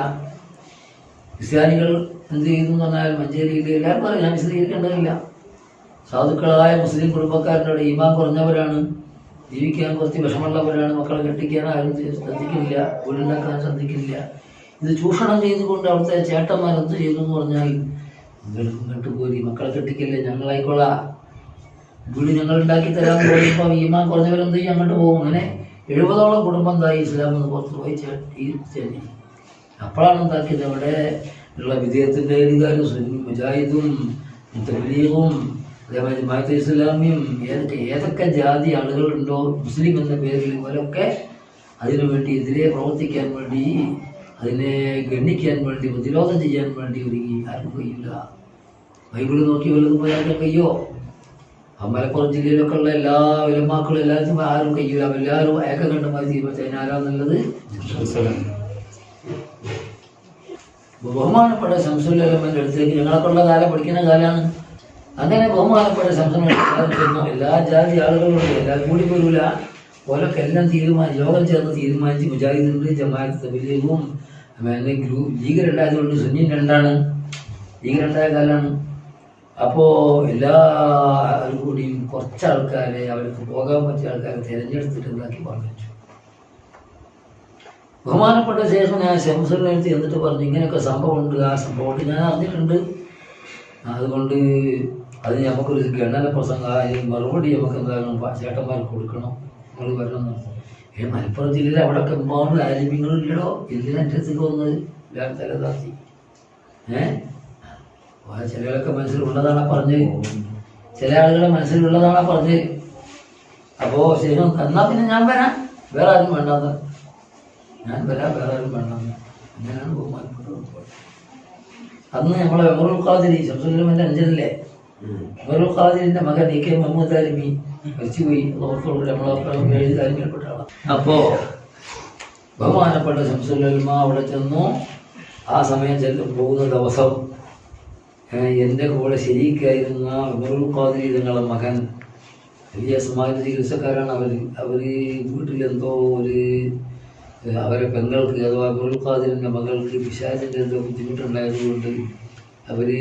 ക്രിസ്ത്യാനികൾ എന്ത് ചെയ്തു എന്ന് പറഞ്ഞാൽ മഞ്ചേരിയിൽ എല്ലാവർക്കും അറിയാം, ഞാൻ വിശദീകരിക്കേണ്ടതില്ല. സാധുക്കളായ മുസ്ലിം കുടുംബക്കാരുടെ ഈമാൻ കുറഞ്ഞവരാണ്, ജീവിക്കാൻ കുറച്ച് വിഷമമുള്ളവരാണ്, മക്കളെ കെട്ടിക്കാൻ ആരും ശ്രദ്ധിക്കില്ല, വീടുണ്ടാക്കാൻ ശ്രദ്ധിക്കില്ല. ഇത് ചൂഷണം ചെയ്തുകൊണ്ട് അവിടുത്തെ ചേട്ടന്മാർ എന്ത് ചെയ്തു എന്ന് പറഞ്ഞാൽ ഇങ്ങോട്ട് പോരി, മക്കളെ കെട്ടിക്കല്ലേ, ഞങ്ങളായിക്കോളാം, വീട് ഞങ്ങൾ ഉണ്ടാക്കി തരാമെന്ന് പറയുമ്പോൾ ഈമാൻ കുറഞ്ഞവരെന്ത് ചെയ്യും? അങ്ങോട്ട് പോകും. അങ്ങനെ 70ഓളം കുടുംബം എന്തായി ഇസ്ലാം എന്ന് പുറത്ത് പോയി ചേർത്തി. അപ്പോഴാണ് എന്താക്കിയത്? അവിടെ ഉള്ള വിദേഹത്തിൻ്റെ എഴുതുകാരും മുജാഹിദും തബ്ലീഗും അതേപോലെ ജമാഅത്തെ ഇസ്ലാമിയും ഏതൊക്കെ ജാതി ആളുകളുണ്ടോ മുസ്ലിം എന്ന പേരിൽ ഇവരൊക്കെ അതിനുവേണ്ടി എതിരെ പ്രവർത്തിക്കാൻ വേണ്ടി, അതിനെ ഗണ്ണിക്കാൻ വേണ്ടി, പ്രതിരോധം ചെയ്യാൻ വേണ്ടി ഒരുങ്ങി. ആർക്കും കഴിയില്ല. ബൈബിള് നോക്കി വല്ലതും പോയാൽ കഴിയോ? ആ മലപ്പുറം ജില്ലയിലൊക്കെ ഉള്ള എല്ലാ വിലമാക്കളും എല്ലാവർക്കും ആരും കഴിയില്ല. എല്ലാവരും ഏകകണ്ഠമായി തീരുമാനിച്ചതിന് ആരാന്നുള്ളത് ബഹുമാനപ്പെട്ട ശംസുല്ലമയുടെ അടുത്തേക്ക് ഞങ്ങളൊക്കെ ഉള്ള കാലം പഠിക്കുന്ന കാലമാണ്. അങ്ങനെ ബഹുമാനപ്പെട്ട ശംസുല്ലമ എല്ലാ ജാതി ആളുകളുണ്ട്, എല്ലാവരും കൂടി പോരൂല. ഓരോക്കെ എല്ലാം യോഗം ചേർന്ന് തീരുമാനിച്ച് മുജാഹിദുണ്ട്, ജമാഅത്ത് തബ്ലീഗും ലീഗ് രണ്ടായതുകൊണ്ട് സുന്നി രണ്ടാണ്, ലീഗ് രണ്ടായ കാലമാണ്. അപ്പോൾ എല്ലാവരും കൂടിയും കുറച്ച് ആൾക്കാരെ അവർക്ക് പോകാൻ പറ്റിയ ആൾക്കാരെ തിരഞ്ഞെടുത്തിട്ട് എന്താക്കി പറഞ്ഞു. ബഹുമാനപ്പെട്ട ശേഷം ഞാൻ ശംസുല്ലമത്ത് എന്നിട്ട് പറഞ്ഞു, ഇങ്ങനെയൊക്കെ സംഭവമുണ്ട്, ആ സംഭവമായിട്ട് ഞാൻ അറിഞ്ഞിട്ടുണ്ട്, അതുകൊണ്ട് അത് നമുക്കൊരു ഗണന പ്രസംഗം അതിന് മറുപടി നമുക്ക് എന്തായാലും ചേട്ടന്മാർക്ക് കൊടുക്കണം, നിങ്ങൾ വരണം. മലപ്പുറം ജില്ലയിൽ അവിടെ ഒക്കെ എമ്പാടും ആലിമ്യങ്ങളില്ലടോ, എന്തിനറ്റത്തേക്ക് വന്നത് തലതാത്തി. ചിലകളൊക്കെ മനസ്സിലുള്ളതാണാ പറഞ്ഞ്, ചില ആളുകളെ മനസ്സിലുള്ളതാണാ പറഞ്ഞ്. അപ്പോൾ ശരി, എന്നാൽ പിന്നെ ഞാൻ വരാം, വേറെ ആരും വേണ്ടാന്ന്, ഞാൻ വരാം, വേറെ ആരും വേണ്ടാന്ന്. അങ്ങനെയാണ് ബഹുമാനപ്പെട്ടത്. അന്ന് നമ്മളെ ഉമറുൽ ഖാദിരി ശംസുലുലമന്റെ അഞ്ചനല്ലേ, ഉമറുൽ ഖാദിരിന്റെ മകൻ ഇ കെ മുഹമ്മദ് ആലിമി മരിച്ചുപോയി. നമ്മളെ എഴുതാലിമിൽപ്പെട്ട ആളാണ്. അപ്പോ ബഹുമാനപ്പെട്ട ശംസുലുലമ അവിടെ ചെന്നു. ആ സമയം പോകുന്ന ദിവസം എൻ്റെ കൂടെ ശരിക്കായിരുന്ന ഉമറുൽ ഖാദിരി തങ്ങളുടെ മകൻ, വലിയ സമാജ ചികിത്സക്കാരാണ് അവർ വീട്ടിലെന്തോ അവരെ പെങ്ങൾക്ക് അഥവാ ഉമറുൽ ഖാദിരിൻ്റെ മകൾക്ക് പിശാചിൻ്റെ എന്തോ ബുദ്ധിമുട്ടുണ്ടായതുകൊണ്ട് ഒരു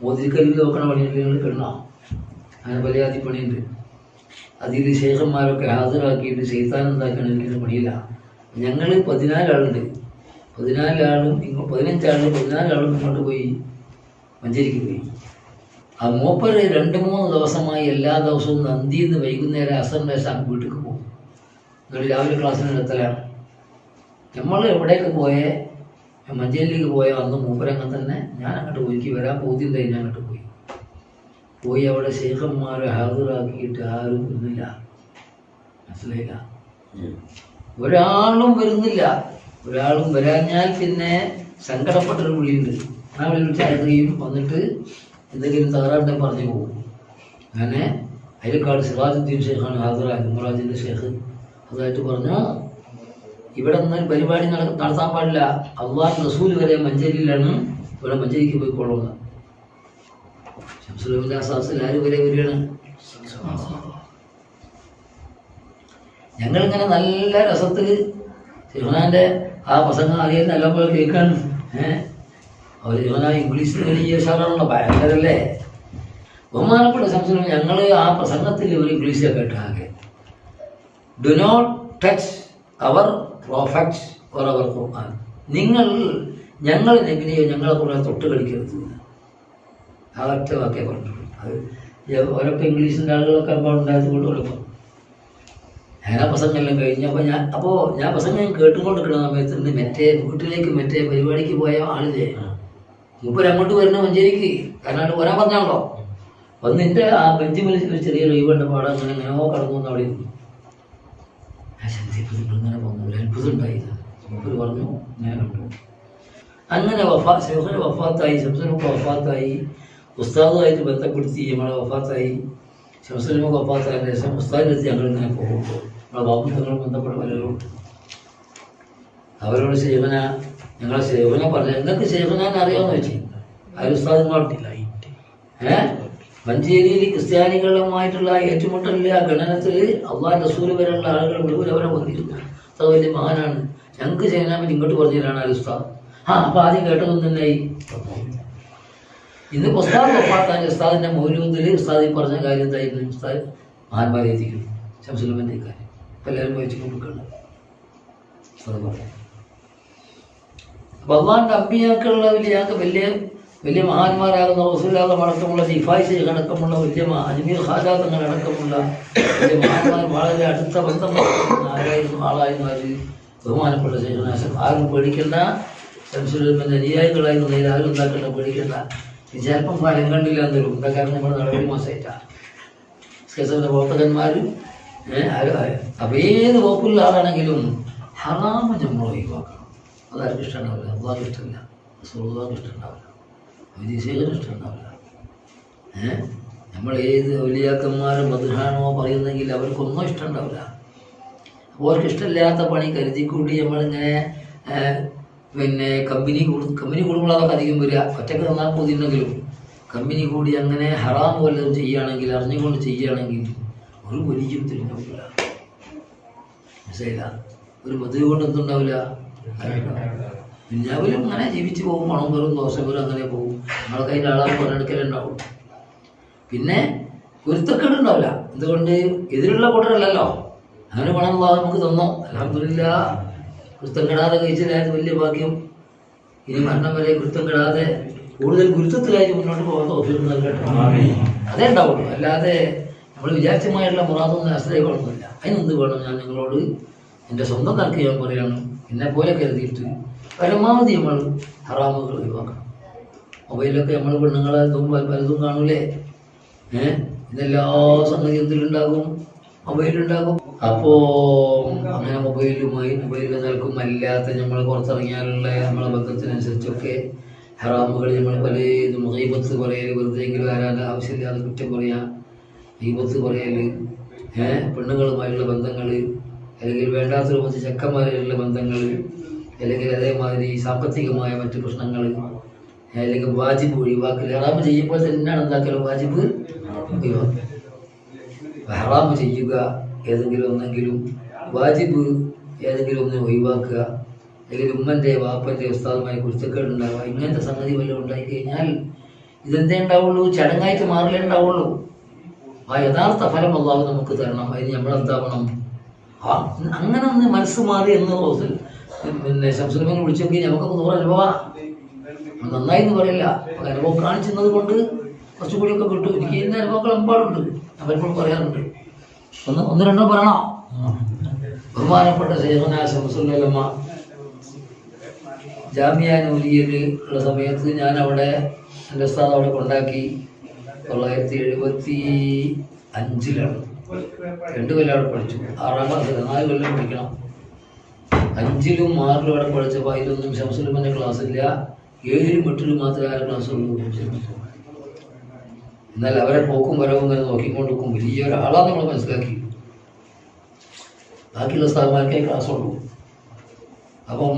മോതിരിക്കല്ലിൽ നോക്കണ പണിയുണ്ടെങ്കിൽ കിടണം, അങ്ങനെ പലയാതി പണിയുണ്ട്. അതിൽ ശേഖന്മാരൊക്കെ ഹാജരാക്കിയിട്ട് ശൈത്താനെന്താക്കണമെങ്കിൽ പണിയില്ല. ഞങ്ങൾ 14 ആളുണ്ട്, 14 ആളും 14 ആളും ഇങ്ങോട്ട് പോയി മഞ്ചേരിക്ക് പോയി. ആ മൂപ്പര് 2-3 ദിവസമായി എല്ലാ ദിവസവും നന്ദിന്ന് വൈകുന്നേരം അസറിൻ്റെ ശേഷം വീട്ടിൽ പോകും. എന്നിട്ട് രാവിലെ ക്ലാസ്സിന് എത്തലാണ്. നമ്മൾ എവിടേക്ക് പോയേ, മഞ്ചേരിയിലേക്ക് പോയ അന്ന് മൂപ്പരങ്ങനെ തന്നെ ഞാൻ അങ്ങോട്ട് പോയി, വരാൻ പോകുന്നുണ്ടായി. ഞാൻ അങ്ങോട്ട് പോയി അവിടെ ശേഖന്മാരെ ഹാജരാക്കിയിട്ട് ആരും വരുന്നില്ല, മനസ്സിലായില്ല, ഒരാളും വരുന്നില്ല. ഒരാളും വരാഞ്ഞാൽ പിന്നെ സങ്കടപ്പെട്ടൊരു വിളിയുണ്ട്. ആ വിളി വിളിച്ച് അഴുകയും വന്നിട്ട് എന്തെങ്കിലും തകരാറിനെ പറഞ്ഞു പോകും. അങ്ങനെ അയൽക്കാട് സിറാജുദ്ദീൻ ഷേഖാണ് ഹാജറായ ഉമറാജിൻ്റെ ഷേഖ്. അതായിട്ട് പറഞ്ഞു, ഇവിടെ നിന്നൊരു പരിപാടി നടത്താൻ പാടില്ല, അള്ളാഹു റസൂൽ വരെ മഞ്ചേരിയിലാണ്, ഇവിടെ മഞ്ചേരിക്ക് പോയിക്കൊള്ളുന്നത്. ശംസുലുലമന്റെ ആസാസിൽ ആര് വരെ വരികയാണ്? ഞങ്ങളിങ്ങനെ നല്ല രസത്തിൽ ശിവനാൻ്റെ ആ പ്രസംഗം അറിയാൻ നല്ലപോലെ കേൾക്കാണ്. അവർ ശിവന ഇംഗ്ലീഷിൽ വലിയ ഉഷാറാണല്ലോ, ഭയങ്കരല്ലേ. ബഹുമാനപ്പെട്ട ശംസുലുലമ ഞങ്ങൾ ആ പ്രസംഗത്തിൽ ഒരു ഇംഗ്ലീഷൊക്കെ കേട്ടാകെ, do not touch our prophets or our Quran. ഞങ്ങൾ നബിനെയോ ഞങ്ങളെ കൂടെ തൊട്ട് കളിക്കരുത്. ആ ഒറ്റ വാക്കേ പറഞ്ഞിട്ടുള്ളൂ. അത് ഓരൊക്കെ ഇംഗ്ലീഷിൻ്റെ ആളുകളൊക്കെ ഉണ്ടായത് കൊണ്ട് കുഴപ്പം. ഞാൻ പ്രസംഗമെല്ലാം കഴിഞ്ഞപ്പോൾ ഞാൻ പ്രസംഗം കേട്ടുകൊണ്ടിരിക്കുന്ന സമയത്തുണ്ട് വീട്ടിലേക്ക് പരിപാടിക്ക് പോയ ആളില്ലേ, മൂപ്പര് അങ്ങോട്ട് വരുന്ന മഞ്ചേരിക്ക്, കാരണം വരാൻ പറഞ്ഞാണല്ലോ. വന്നിൻ്റെ ആ ബെഞ്ച് ഒരു ചെറിയ ഒഴിവുണ്ട്, പാടാൻ എങ്ങനെയോ കടന്നു വന്ന് അവിടെ ഇരുന്നു. ഇങ്ങനെ പോകുന്നു, ഒരു അത്ഭുതം ഉണ്ടായില്ല. മൂപ്പര് പറഞ്ഞു, ഞാൻ കണ്ടു. അങ്ങനെ ശേഖന് വഫാത്തായി, ശംസുലുലമ വഫാത്തായി, ഉസ്താദുമായിട്ട് ബന്ധപ്പെടുത്തി നമ്മളെ വഫാത്തായി. ശംസുലുലമ വഫാത്തായതിന് ശേഷം ഉസ്താദിനെത്തി ഞങ്ങളിങ്ങനെ പോകുമ്പോൾ നമ്മളെ ബാബുത്തങ്ങൾ ബന്ധപ്പെട്ട പലരും അവരോട് ഞങ്ങളെ ശേഖനെ പറഞ്ഞു, നിങ്ങൾക്ക് ശേഖനാൻ അറിയാമെന്ന് വെച്ചു. അതിൽ ഉസ്താദുമാട്ടില്ല. മഞ്ചേരിയിൽ ക്രിസ്ത്യാനികളുമായിട്ടുള്ള ഏറ്റുമുട്ടലിലെ ആ ഗണനത്തിൽ അള്ളാഹ് റസൂൽ വരെയുള്ള ആളുകൾ മുഴുവൻ വന്നിരുന്നു. അത് വലിയ മഹാനാണ്, ഞങ്ങൾക്ക് ചെയ്യാൻ വേണ്ടി ഇങ്ങോട്ട് പറഞ്ഞതാണ് അൽ ഉസ്താദ്. അപ്പോൾ ആദ്യം കേട്ടതൊന്നും തന്നെയായി. ഇന്ന് ഉസ്താദ് വഫാത്താൻ ഉസ്താദിൻ്റെ മൗലൂദിൽ ഉസ്താദ് പറഞ്ഞ കാര്യം എന്തായിരുന്നു? ഉസ്താദ് മഹാന്മാരെ എത്തിക്കുന്നു, ശംസുലുലമന്റെ കാര്യം ഇപ്പം എല്ലാവരും വായിച്ചു കൊടുക്കണം. ഉസ്താദ് പറഞ്ഞു. അപ്പോൾ അള്ളാഹിൻ്റെ അമ്പിയാക്കളുള്ള വലിയ മഹാന്മാരാകുന്ന റസൂലുള്ളാഹി അടക്കമുള്ള ദിഫായ് ശൈഖ് അടക്കമുള്ള വലിയ അജ്മീർ ഖാജാ തങ്ങൾ അടക്കമുള്ള വലിയ മഹാന്മാർ വളരെ അടുത്ത ബന്ധമുള്ള ആളായിരുന്നു ബഹുമാനപ്പെട്ട ശൈഖുനാശം. ആരും പേടിക്കേണ്ട, ശംസുലുലമന്റെ അനുയായികളായിരുന്നതിൽ ആരും ഉണ്ടാക്കേണ്ട, പേടിക്കേണ്ട. ചിലപ്പം ഫലം കണ്ടില്ല എന്നൊരു എന്താ കാരണം നമ്മൾ നടപടി മോശമായിട്ടാണ് കേസവിൻ്റെ പ്രവർത്തകന്മാർ. അപ്പം ഏത് വകുപ്പുള്ള ആളാണെങ്കിലും ഹറാമ് നമ്മൾ ഒഴിവാക്കണം. അതാർക്കും ഇഷ്ടമുണ്ടാവില്ല, അള്ളാഹ്ക്ക് ഇഷ്ടമില്ല, റസൂലുള്ളാഹിക്ക് ഇഷ്ടമുണ്ടാവില്ല, വിദേശികൾക്ക് ഇഷ്ടമുണ്ടാവില്ല. നമ്മൾ ഏത് ഔലിയാക്കന്മാരും മദ്ഹാനോ പറയുന്നെങ്കിൽ അവർക്കൊന്നും ഇഷ്ടമുണ്ടാവില്ല. അവർക്ക് ഇഷ്ടമില്ലാത്ത പണി കരുതിക്കൂടി നമ്മളിങ്ങനെ പിന്നെ കമ്പനി കൂടുമ്പോൾ അതൊക്കെ അധികം വരിക. ഒറ്റക്ക് തന്നാൽ പോതിണ്ടെങ്കിലും കമ്പനി കൂടി അങ്ങനെ ഹറാം വല്ലതും ചെയ്യുകയാണെങ്കിൽ, അറിഞ്ഞുകൊണ്ട് ചെയ്യുകയാണെങ്കിൽ ഒരു വലിയ തിരിഞ്ഞില്ല, മനസ്സിലായില്ല. ഒരു മധു കൊണ്ട് എന്തുണ്ടാവില്ല, പിന്നാവിലും അങ്ങനെ ജീവിച്ച് പോകും. മണം വരും, ദോഷം വരും, അങ്ങനെ പോകും. നമ്മളൊക്കെ അതിൻ്റെ ആളാൽ പറഞ്ഞെടുക്കലുണ്ടാവും. പിന്നെ പൊരുത്തക്കേടുണ്ടാവില്ല. എന്തുകൊണ്ട്? എതിരുള്ള കൂട്ടരല്ലല്ലോ. അങ്ങനെ പണം നമുക്ക് തന്നോ, അൽഹംദുലില്ലാ. കൃത്യം കെടാതെ കഴിച്ചതായത് വലിയ ഭാഗ്യം. ഇനി മരണം വരെ കൃത്യം കെടാതെ കൂടുതൽ ഗുരുത്വത്തിലായിട്ട് മുന്നോട്ട് പോകാൻ തൗഫീഖ് നൽകട്ടെ. അതേ ഉണ്ടാവുള്ളൂ. അല്ലാതെ നമ്മൾ വിചാരിച്ചമായിട്ടുള്ള മുറാദൊന്നും ആശ്രയിക്കണമെന്നില്ല. അതിനെന്ത് വേണം? ഞാൻ നിങ്ങളോട് എൻ്റെ സ്വന്തം കണക്ക് ഞാൻ പറയാണ്, എന്നെ പോലെ കരുതിയിട്ട് പരമാവധി നമ്മൾ ഹറാമുകൾ ഒഴിവാക്കണം. മൊബൈലൊക്കെ നമ്മൾ പെണ്ണുങ്ങളെ പലതും കാണൂലേ? ഇതെല്ലാ സംഗതി എന്തിലുണ്ടാകും? മൊബൈലുണ്ടാകും. അപ്പോൾ അങ്ങനെ മൊബൈലിൽ നിൽക്കും അല്ലാത്ത നമ്മൾ പുറത്തിറങ്ങിയാലുള്ള നമ്മളെ ബന്ധത്തിനനുസരിച്ചൊക്കെ ഹറാമുകൾ നമ്മൾ പലതും ഗീബത്ത് പറയൽ, വെറുതെയെങ്കിലും ആരാൻ്റെ ആവശ്യമില്ലാതെ കുറ്റം പറയാം, ഗീബത്ത് പറയൽ, പെണ്ണുങ്ങളുമായുള്ള ബന്ധങ്ങൾ, അല്ലെങ്കിൽ വേണ്ടാത്ത രൂപത്തിൽ ചെക്കന്മാരുള്ള ബന്ധങ്ങൾ, അല്ലെങ്കിൽ അതേമാതിരി സാമ്പത്തികമായ മറ്റ് പ്രശ്നങ്ങൾ, അല്ലെങ്കിൽ വാജിബ് ഒഴിവാക്കൽ. ഹറാമ് ചെയ്യുമ്പോൾ തന്നെയാണ് എന്താക്കലും വാജിബ് ഒഴിവാക്കുക. ഹറാമ് ചെയ്യുക ഏതെങ്കിലും ഒന്നെങ്കിലും, വാജിബ് ഏതെങ്കിലും ഒന്ന് ഒഴിവാക്കുക, അല്ലെങ്കിൽ ഉമ്മൻ്റെ വാപ്പൻ്റെ ഉസ്താദുമായി കുരുത്തക്കേടുണ്ടാവുക, ഇങ്ങനത്തെ സംഗതി വല്ലതും ഉണ്ടായിക്കഴിഞ്ഞാൽ ഇതെന്തേ ഉണ്ടാവുള്ളൂ? ചടങ്ങായിട്ട് മാറിലേ ഉണ്ടാവുള്ളൂ. ആ യഥാർത്ഥ ഫലം അല്ലാഹു നമുക്ക് തരണം. അതിന് നമ്മളെന്താവണം? അങ്ങനെ ഒന്ന് മനസ്സ് മാറി എന്ന തോതിൽ ശംസുലമനെ വിളിച്ചു നോക്കി നമുക്കൊക്കെ 100 അനുഭവം നന്നായി എന്ന് പറയില്ല. അനുഭവം കാണിച്ചത് കൊണ്ട് കുറച്ചുകൂടിയൊക്കെ കിട്ടും. എനിക്ക് ഇന്ന അനുഭവങ്ങൾ എമ്പാടുണ്ട്. ഞാൻ പലപ്പോഴും പറയാറുണ്ട്. ഒന്ന് രണ്ടോ പറയണോ? ബഹുമാനപ്പെട്ട ശൈഖുനാ ശംസുല്ലമ ജാമിയ നൂരിയയിൽ ഉള്ള സമയത്ത് ഞാൻ അവിടെ എൻ്റെ ഉസ്താദ് അവിടെ കൊണ്ടാക്കി. 1975 2 കൊല്ലം അവിടെ പഠിച്ചു. 6ാം ക്ലാസ്സിൽ 4 കൊല്ലം പഠിക്കണം. 5ലും 6ലും അവിടെ പഠിച്ചപ്പോൾ അതിലൊന്നും ശംസുലമൻ്റെ ക്ലാസ്സില്ല. 7ലും 8ലും മാത്രമേ ആ ക്ലാസ്സുള്ളൂ. എന്നാൽ അവരെ പോക്കും വരവും ഇങ്ങനെ നോക്കിക്കൊണ്ടിരിക്കും. വലിയൊരാളാണ് നമ്മൾ മനസ്സിലാക്കി. ബാക്കിയുള്ള സ്ഥാപനമാർക്കേ ക്ലാസ്സുള്ളൂ. അപ്പം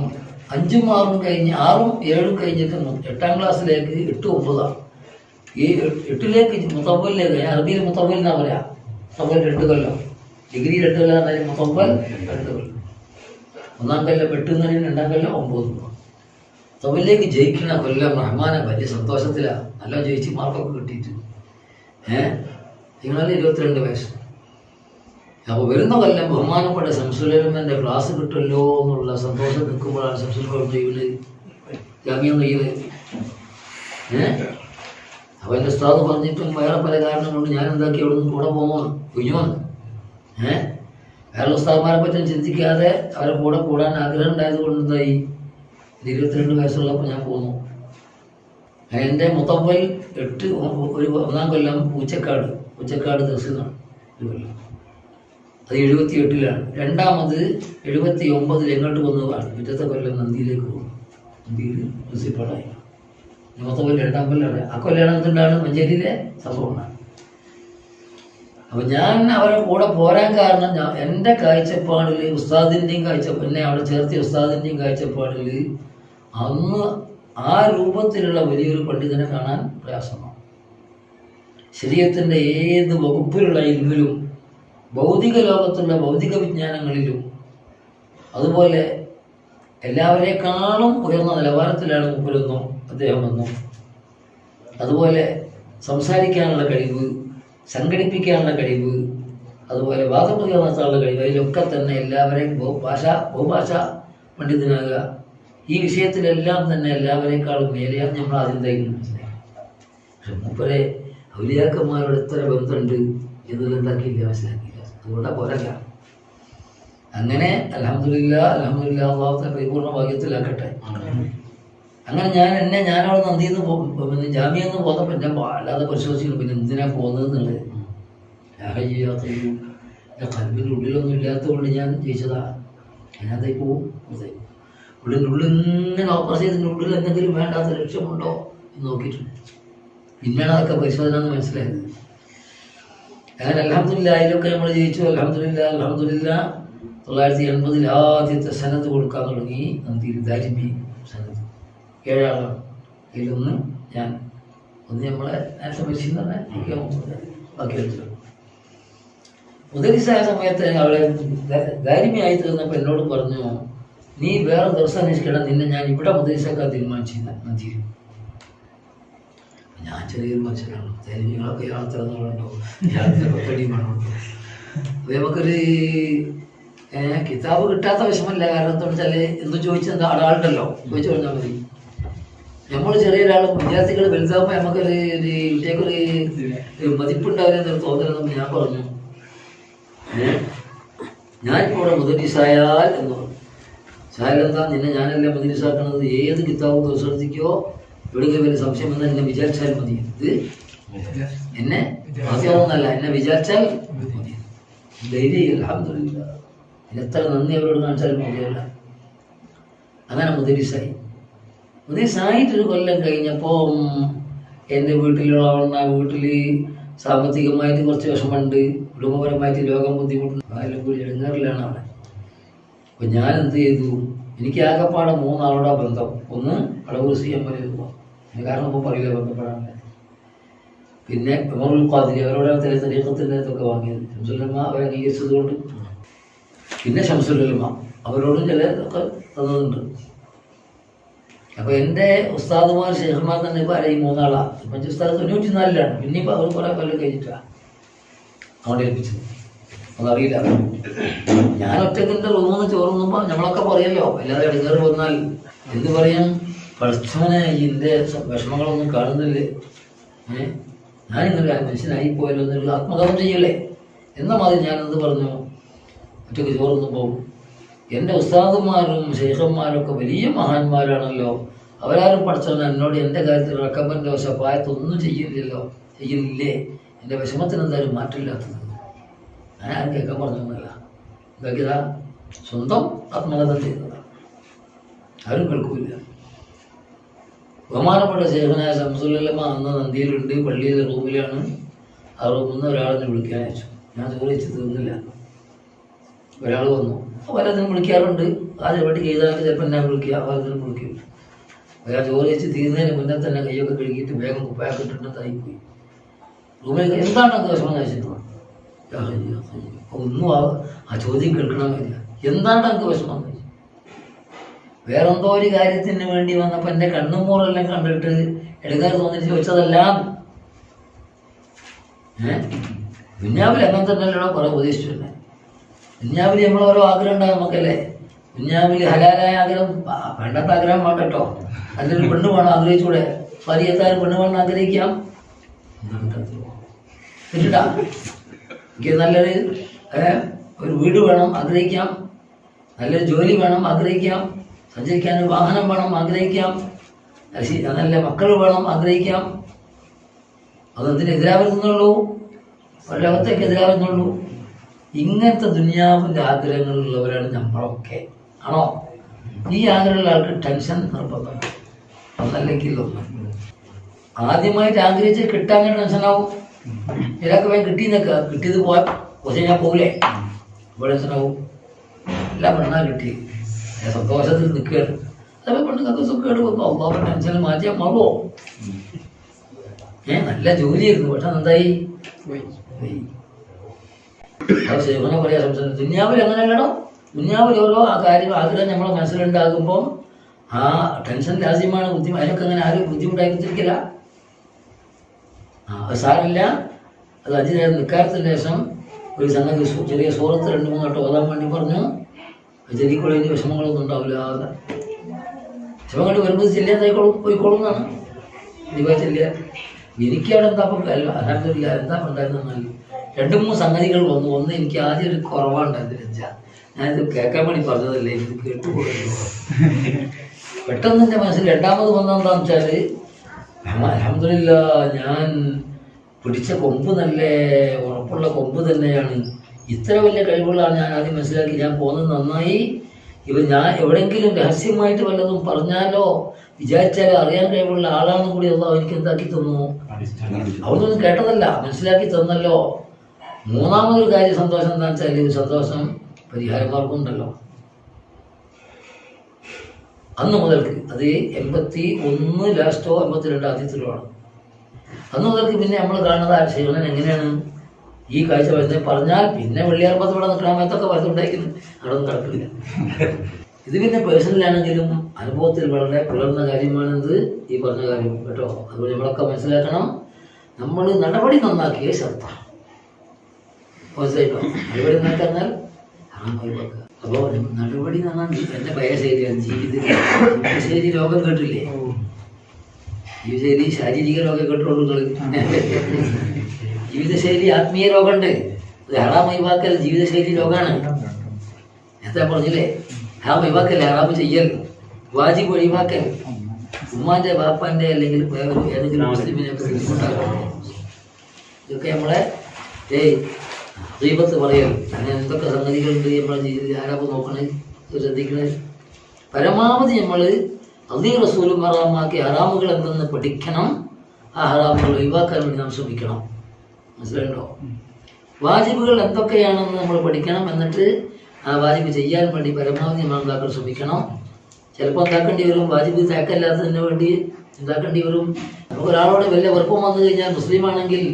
5ഉം 6ഉം കഴിഞ്ഞ് 6ഉം 7ഉം കഴിഞ്ഞിട്ട് 8ാം ക്ലാസ്സിലേക്ക് 8, 9 ഈ 8ലേക്ക് മുത്തവ്വലിലേക്ക്, അറബിയിൽ മുത്തവ്വൽ എന്നാ പറയാ. മുത്തവ്വൽ 2 കൊല്ലം, ഡിഗ്രി 2 കൊല്ലം എന്നാലും മുത്തവ്വൽ 2 കൊല്ലം. 1ാം കൊല്ലം 8 എന്നതിന് 2ാം കൊല്ലം 9. മുത്തവ്വലിലേക്ക് ജയിക്കണ കൊല്ലം റഹ്മാനെ വലിയ സന്തോഷത്തിലാണ്. നല്ല ജയിച്ച് മാർക്കൊക്കെ കിട്ടിയിട്ട് നിങ്ങളെ 22 വയസ്സ്. അപ്പോൾ വരുന്ന കൊല്ലം ബഹുമാനപ്പെട്ട ശംസുലമൻ്റെ ക്ലാസ് കിട്ടുമല്ലോ എന്നുള്ള സന്തോഷം നിൽക്കുമ്പോഴാണ് ശംസുൽ ചെയ്യുന്നത് ജാമിയ ചെയ്യുന്നത്. അപ്പോൾ എൻ്റെ ഉസ്താദ് പറഞ്ഞിട്ടും വേറെ പല കാരണം കൊണ്ട് ഞാൻ എന്താക്കി അവിടെ നിന്ന് കൂടെ പോകുന്നു കുഞ്ഞു വന്നു. വേറെ ഉസ്താദ്മാരെ പറ്റും ചിന്തിക്കാതെ അവരെ കൂടെ കൂടാൻ ആഗ്രഹം ഉണ്ടായത് കൊണ്ട് എന്തായി 22 വയസ്സുള്ളപ്പോൾ ഞാൻ പോന്നു. എൻ്റെ മുത്തവ്വൽ 8 1ാം കൊല്ലം പൂച്ചക്കാട് ദർശനമാണ് 1 കൊല്ലം. അത് 78ലാണ്. 2ാമത് 79 എങ്ങോട്ട് വന്നതാണ്. പിറ്റത്തെ കൊല്ലം നന്ദിയിലേക്ക് പോകും. നന്ദിയിൽ പ്രിൻസിപ്പളായി. മുത്തവ്വൽ 2ാം കൊല്ലമാണ്. ആ കൊല്ലമാണ് എന്തുണ്ടാണ് മഞ്ചേരിയിലെ സംഭവമാണ്. അപ്പം ഞാൻ അവരെ കൂടെ പോരാൻ കാരണം എൻ്റെ കാഴ്ചപ്പാടിൽ ഉസ്താദിൻ്റെയും എന്നെ അവിടെ ചേർത്തിയ ഉസ്താദിൻ്റെയും കാഴ്ചപ്പാടിൽ അന്ന് ആ രൂപത്തിലുള്ള വലിയൊരു പണ്ഡിതനെ കാണാൻ പ്രയാസമാണ്. ശരീഅത്തിൻ്റെ ഏത് വകുപ്പിലുള്ള ഇൽമിലും ഭൗതിക ലോകത്തുള്ള ഭൗതിക വിജ്ഞാനങ്ങളിലും അതുപോലെ എല്ലാവരെക്കാളും ഉയർന്ന നിലവാരത്തിലാണ് മുമ്പിലെന്നും അദ്ദേഹം എന്നും. അതുപോലെ സംസാരിക്കാനുള്ള കഴിവ്, സംഘടിപ്പിക്കാനുള്ള കഴിവ്, അതുപോലെ വാദപ്രതിവാദം നടത്താനുള്ള കഴിവ്, അതിലൊക്കെ തന്നെ എല്ലാവരെയും ബഹുഭാഷ പണ്ഡിതനാകുക, ഈ വിഷയത്തിലെല്ലാം തന്നെ എല്ലാവരേക്കാളും മേലെയാണ് നമ്മൾ ആദ്യം തയ്ക്കുന്നത് മനസ്സിലാക്കുക. പക്ഷെ മൂപ്പരെ ഔലിയാക്കന്മാരോട് എത്ര ബന്ധമുണ്ട് എന്നുള്ളത് എന്താക്കിയില്ല, മനസ്സിലാക്കിയില്ല. അതുകൊണ്ടാണ് പോരല്ല. അങ്ങനെ അൽഹംദുലില്ലാ അള്ളാഹു പരിപൂർണ്ണ ഭാഗ്യത്തിലാക്കട്ടെ. അങ്ങനെ ഞാനവിടെ നന്ദിന്ന് പിന്നെ ജാമ്യന്ന് പോന്നപ്പോൾ ഞാൻ അല്ലാതെ പരിശോധിച്ചു പിന്നെ എന്തിനാ പോകുന്നതെന്നുള്ളത്. എൻ്റെ കൽബിൻ്റെ ഉള്ളിലൊന്നും ഇല്ലാത്തതുകൊണ്ട് ഞാൻ ജയിച്ചതാ. അതിനകത്തേക്ക് പോവും. ഉള്ളിൻ്റെ ഇങ്ങനെ ഓപ്പറേഷൻ ചെയ്തതിൻ്റെ ഉള്ളിൽ എന്തെങ്കിലും വേണ്ടാത്ത ലക്ഷ്യമുണ്ടോ എന്ന് നോക്കിയിട്ടുണ്ട്. പിന്നെയാണ് അതൊക്കെ പരിശോധന എന്ന് മനസ്സിലായത്. അങ്ങനെ അൽഹംദുലില്ലാ അതിലൊക്കെ നമ്മൾ ജയിച്ചു. അൽഹംദുലില്ലാ 980 ആദ്യത്തെ സനത് കൊടുക്കാൻ തുടങ്ങി. നന്ദിയിൽ ദാരിമി സനത് 7 ആളാണ്. ഇതിലൊന്ന് ഞാൻ നമ്മളെ നേരത്തെ മനുഷ്യൻ തന്നെ ബാക്കി വെച്ചു. മുദരിസായ സമയത്ത് അവിടെ ദാരിമിയായി തീർന്നപ്പോൾ എന്നോട് പറഞ്ഞു, നീ വേറെ ദിവസം അന്വേഷിക്കണം, നിന്നെ ഞാൻ ഇവിടെ മുദരിസാക്കാൻ തീരുമാനിച്ചില്ല നന്ദിയിൽ. ഞാൻ ചെറിയൊരു മനുഷ്യനാണ്. നിങ്ങളൊക്കെ യാത്ര ഉണ്ടോ, യാത്രടി വേണമുണ്ടോ. അപ്പോൾ നമുക്കൊരു കിതാബ് കിട്ടാത്ത വിഷമല്ല. കാരണം എന്താ വെച്ചാൽ എന്ത് ചോദിച്ചാൽ എന്താ ആളുണ്ടല്ലോ ചോദിച്ചു പറഞ്ഞാൽ മതി. നമ്മൾ ചെറിയ ഒരാളും വിദ്യാർത്ഥികൾ വലുതാകുമ്പോൾ നമുക്കൊരു കുട്ടിയൊരു മതിപ്പുണ്ടാവില്ലെന്നൊരു തോന്നലെന്ന് ഞാൻ പറഞ്ഞു. ഞാനിപ്പോൾ ഇവിടെ മുദരിസായാൽ എന്ന് പറഞ്ഞു. സായാലെന്താ നിന്നെ ഞാനല്ല മുദരിസാക്കണത്, ഏത് കിതാബും ശ്രദ്ധിക്കോ, എവിടെയെങ്കിലും വലിയ സംശയം വന്നാൽ എന്നെ വിചാരിച്ചാൽ മതി. ഇത് എന്നെ ആദ്യമൊന്നല്ല, എന്നെ വിചാരിച്ചാൽ മതി. ധൈര്യം അൽഹംദുലില്ലാ, എത്ര നന്ദി അവരോട് കാണിച്ചാലും മതിയല്ല. അങ്ങനെ മുദരിസായിട്ടൊരു കൊല്ലം കഴിഞ്ഞപ്പോൾ എൻ്റെ വീട്ടിലുള്ള വീട്ടിൽ സാമ്പത്തികമായിട്ട് കുറച്ച് വിഷമമുണ്ട്, കുടുംബപരമായിട്ട് രോഗം ബുദ്ധിമുട്ടുണ്ട്, എല്ലാം കൂടി ഇടങ്ങേറിലാണ് അവിടെ. അപ്പം ഞാൻ എന്ത് ചെയ്തു, എനിക്ക് ആകെപ്പാടെ 3 ആളോടാ ബന്ധം. ഒന്ന് അടവൂർ സി എം വരെ പോകാം, കാരണം ഇപ്പോൾ പറയില്ല ബന്ധപ്പെടാൻ. പിന്നെ ഉമറുൽ ഖാദിരി, അവരോട് തരീഖത്തിൻ്റെ ഇതൊക്കെ വാങ്ങിയത്, ശംസുലമ അവരെ അംഗീകരിച്ചത് കൊണ്ട്. പിന്നെ ശംസുലമ അവരോടും ചില ഇതൊക്കെ തന്നതുണ്ട്. അപ്പോൾ എൻ്റെ ഉസ്താദുമാർ ഷെയ്ഖുമാർ തന്നെ ഇപ്പോൾ ഈ 3 ആളാണ്. ഇപ്പം ഉസ്താദ് 94-ലാണ്, പിന്നെ ഇപ്പോൾ അവർ കുറേ കൊല്ലം കഴിഞ്ഞിട്ടാണ് അങ്ങോട്ട് ഏൽപ്പിച്ചത്. അതറിയില്ല. ഞാൻ ഒറ്റക്കിൻ്റെ റൂമിൽ നിന്ന് ചോറുന്നുമ്പോൾ നമ്മളൊക്കെ പറയല്ലോ, അല്ലാതെ ഇടങ്ങേറ് വന്നാൽ എന്ത് പറയാൻ, പഠിച്ചവനെ ഇതിൻ്റെ വിഷമങ്ങളൊന്നും കാണുന്നില്ലേ, ഞാനിന്നൊരു മനുഷ്യനായി പോയല്ലോ എന്നൊരു ആത്മകഥം ചെയ്യല്ലേ എന്ന മാതിരി ഞാൻ എന്ത് പറഞ്ഞു, ഒറ്റയ്ക്ക് ചോറുന്നുമ്പോൾ എൻ്റെ ഉസ്താദുമാരും ശൈഖന്മാരൊക്കെ വലിയ മഹാന്മാരാണല്ലോ, അവരാരും പഠിച്ചവൻ എന്നോട് എൻ്റെ കാര്യത്തിൽ റെക്കമെൻഡോ സഹായത്തൊന്നും ചെയ്യുന്നില്ലേ, എൻ്റെ വിഷമത്തിന് എന്തായാലും മാറ്റില്ലാത്തത്. ഞാൻ ആരും കേൾക്കാൻ പറഞ്ഞൊന്നുമല്ല, ഇതാക്കിയതാ സ്വന്തം ആത്മകഥ ചെയ്തതാണ്, ആരും കേൾക്കൂല. ബഹുമാനപ്പെട്ട ശൈഖനായ ശംസുലമ അന്ന് നന്ദിയിലുണ്ട്, പള്ളിയിലെ റൂമിലാണ്. ആ റൂമിൽ നിന്ന് ഒരാളെന്നെ വിളിക്കാൻ അയച്ചു. ഞാൻ ചോദിച്ച് തീർന്നില്ല. ഒരാൾ വന്നു, പലതിനും വിളിക്കാറുണ്ട്. ആദ്യം എവിടെ ചെയ്താലും ചിലപ്പോൾ എന്നെ വിളിക്കുക, പലതിനും വിളിക്കില്ല. ഒരാൾ ചോദിച്ച് തീർന്നതിന് മുന്നേ തന്നെ കൈയൊക്കെ കഴുകിയിട്ട് വേഗം കുപ്പായൊക്കെ ഇട്ടിട്ട് തായിപ്പോയി. റൂമിൽ എന്താണ് അത് വിഷമം കഴിച്ചിട്ടുള്ളത്? ഒന്നും ആ ചോദ്യം കേൾക്കണമെന്നില്ല. എന്താണ് എനിക്ക് വിഷമം കഴിച്ചത്? വേറെന്തോ ഒരു കാര്യത്തിന് വേണ്ടി വന്നപ്പോൾ എൻ്റെ കണ്ണും മൂറെല്ലാം കണ്ടിട്ട് എടുക്കാൻ തോന്നിച്ച് ചോദിച്ചതല്ല. ദുന്യാവിൽ അങ്ങനെ തന്നെയല്ലോ കുറേ ഉപദേശിച്ചില്ലേ. ദുന്യാവിൽ നമ്മൾ ഓരോ ആഗ്രഹം ഉണ്ടാകും നമുക്കല്ലേ. ദുന്യാവിൽ ഹലാലായ ആഗ്രഹം, പണ്ടത്തെ ആഗ്രഹം വേണ്ട കേട്ടോ. നല്ലൊരു പെണ്ണ് വേണം, ആഗ്രഹിച്ചൂടെ? ഭാര്യത്താരും പെണ്ണ് വേണം ആഗ്രഹിക്കാം. പറ്റിട്ടാ എനിക്ക് നല്ലൊരു ഒരു വീട് വേണം ആഗ്രഹിക്കാം, നല്ലൊരു ജോലി വേണം ആഗ്രഹിക്കാം, സഞ്ചരിക്കാൻ ഒരു വാഹനം വേണം ആഗ്രഹിക്കാം, നല്ല മക്കൾ വേണം ആഗ്രഹിക്കാം. അതെന്തിന് എതിരാവുന്നുള്ളൂ? ലോകത്തേക്ക് എതിരാവുന്നുള്ളൂ. ഇങ്ങനത്തെ ദുനിയാവിൻ്റെ ആഗ്രഹങ്ങളുള്ളവരാണ് നമ്മളൊക്കെ. ആണോ? ഈ ആഗ്രഹമുള്ള ആൾക്ക് ടെൻഷൻ നിർബന്ധമാണ്. അതല്ലെങ്കിൽ ഒന്നും ആദ്യമായിട്ട് ആഗ്രഹിച്ച് കിട്ടാൻ ടെൻഷനാവും. ചിലക്ക് വേഗം കിട്ടിയെന്നൊക്കെ, കിട്ടിയത് പോയാൽ കുറച്ച് ഞാൻ പോകില്ലേ, ഇപ്പോൾ ടെൻഷനാവും. എല്ലാം പെണ്ണാ കിട്ടി, സന്തോഷത്തിൽ നിൽക്കുകയാണ്. അതേപോലെ പെണ്ണുങ്ങൾക്ക് സുഖമായിട്ട് പോകുമ്പോൾ അള്ളാഹ് ടെൻഷൻ മാറ്റിയാൽ മാറുമോ? നല്ല ജോലിയായിരുന്നു, പക്ഷെ എന്തായി പോയി. അത് സേവനം പറയാ സംസാരം. ദുന്യാവിൽ അങ്ങനെയല്ലടോ. ദുന്യാവിൽ ഓരോ കാര്യം ആഗ്രഹം നമ്മളെ മനസ്സിലുണ്ടാകുമ്പോൾ ആ ടെൻഷൻ ലാസ്യമാണ്. അതിനൊക്കെ അങ്ങനെ ആരും ബുദ്ധിമുട്ടായിരിക്കില്ല. അത് സാറില്ല. അത് 5 നേരം നിൽക്കാരത്തിന് ശേഷം ഒരു സംഗതി ചെറിയ സൂറത്ത് 2-3 വട്ടം ഓതാൻ വേണ്ടി പറഞ്ഞു. ചെറിയക്കുള്ള ഇനി വിഷമങ്ങളൊന്നും ഉണ്ടാവില്ല. വിഷമങ്ങൾ വരുമ്പോൾ ചെല്ലാതായിക്കോളും, പോയിക്കോളും എന്നാണ് ഇതുപോലെ ചെല്ലുക. എനിക്കവിടെ എന്താ അല്ല അലഹമില്ല എന്താ ഉണ്ടായിരുന്നാൽ 2-3 സംഗതികൾ വന്നു. ഒന്ന്, എനിക്ക് ആദ്യം ഒരു കുറവുണ്ടായിരുന്നില്ല. ഞാനിത് കേൾക്കാൻ വേണ്ടി പറഞ്ഞതല്ലേ, ഇത് കേട്ടുപോകുന്നു. പെട്ടെന്ന് എൻ്റെ മനസ്സിൽ രണ്ടാമത് വന്നതെന്താണെന്ന് വെച്ചാൽ, അൽഹംദുലില്ല ഞാൻ പിടിച്ച കൊമ്പ് നല്ല ഉറപ്പുള്ള കൊമ്പ് തന്നെയാണ്. ഇത്ര വലിയ കഴിവുകളാണ് ഞാൻ ആദ്യം മനസ്സിലാക്കി. ഞാൻ പോകുന്നത് നന്നായി. ഞാൻ എവിടെയെങ്കിലും രഹസ്യമായിട്ട് വല്ലതും പറഞ്ഞാലോ വിചാരിച്ചാലോ അറിയാൻ കഴിവുള്ള ആളാണെന്ന് കൂടി അള്ളാഹു എനിക്ക് എന്താക്കി തന്നു. അവിടുന്ന് കേട്ടതല്ല, മനസ്സിലാക്കി തന്നല്ലോ. മൂന്നാമതൊരു കാര്യം സന്തോഷം എന്താണെന്ന് വെച്ചാൽ, സന്തോഷം പരിഹാരമാർഗമുണ്ടല്ലോ. അന്ന് മുതൽക്ക് അത് 81 ലാസ്റ്റോ 82 ആദ്യത്തിലോ ആണ്. അന്ന് മുതൽക്ക് പിന്നെ നമ്മൾ കാണുന്നത് ആ ശൈവനൻ എങ്ങനെയാണ് ഈ കാഴ്ച വരുന്നത് പറഞ്ഞാൽ പിന്നെ വെള്ളിയാർപ്പത്ത് ഇവിടെ നിൽക്കണ സമയത്തൊക്കെ വരുന്നുണ്ടായിരിക്കുന്നു. അവിടെ ഒന്നും കിടക്കില്ല. ഇത് പിന്നെ പേഴ്സണലാണെങ്കിലും അനുഭവത്തിൽ വളരെ പുലർന്ന കാര്യമാണെന്നത് ഈ പറഞ്ഞ കാര്യം കേട്ടോ. അതുകൊണ്ട് നമ്മളൊക്കെ മനസ്സിലാക്കണം, നമ്മൾ നടപടി നന്നാക്കിയ ശ്രദ്ധ മനസ്സിലായിട്ടോ. നടപടി നന്നാക്കാന്നാൽ അപ്പോൾ നടപടി നന്നാക്കി എൻ്റെ ഭയശൈലിയാണ് ജീവിതശൈലി രോഗം കേട്ടില്ലേ. ജീവിതശൈലി ശാരീരിക രോഗം കേട്ടുള്ളൂ. ജീവിതശൈലി ആത്മീയ രോഗമുണ്ട്. ഹറാം ഒഴിവാക്കൽ ജീവിതശൈലി രോഗമാണ്. നേരത്തെ പറഞ്ഞില്ലേ, ഹറാം ഒഴിവാക്കൽ, ഹറാം ചെയ്യൽ, വാജിബ് ഒഴിവാക്കൽ, ഉമ്മാന്റെ ബാപ്പാന്റെ അല്ലെങ്കിൽ ഏതെങ്കിലും മുസ്ലിമിനെ ബുദ്ധിമുട്ടാക്കണം. ഇതൊക്കെ നമ്മളെ ഗീബത്ത് പറയൽ. അങ്ങനെ എന്തൊക്കെ സംഗതികളുണ്ട് നമ്മളെ ജീവിതത്തിൽ, ആരാപ്പം നോക്കണേ, ശ്രദ്ധിക്കണേ. പരമാവധി നമ്മൾ അള്ളാഹു റസൂലും ഹറാമാക്കി ഹറാമുകൾ എന്തെന്ന് പഠിക്കണം. ആ ഹറാമുകൾ ഒഴിവാക്കാൻ വേണ്ടി നാം ശ്രമിക്കണം. മനസ്സിലായിട്ടോ? വാജിബുകൾ എന്തൊക്കെയാണെന്ന് നമ്മൾ പഠിക്കണം. എന്നിട്ട് ആ വാജിബ് ചെയ്യാൻ വേണ്ടി പരമാവധി നമ്മൾ എന്താക്കാൻ ശ്രമിക്കണം. ചിലപ്പോൾ എന്താക്കേണ്ടി വരും, വാജിബ് തേക്കല്ലാത്തതിന് വേണ്ടി എന്താക്കേണ്ടി വരും. നമുക്ക് ഒരാളോട് വലിയ വെറുപ്പം വന്നു കഴിഞ്ഞാൽ, മുസ്ലിമാണെങ്കിൽ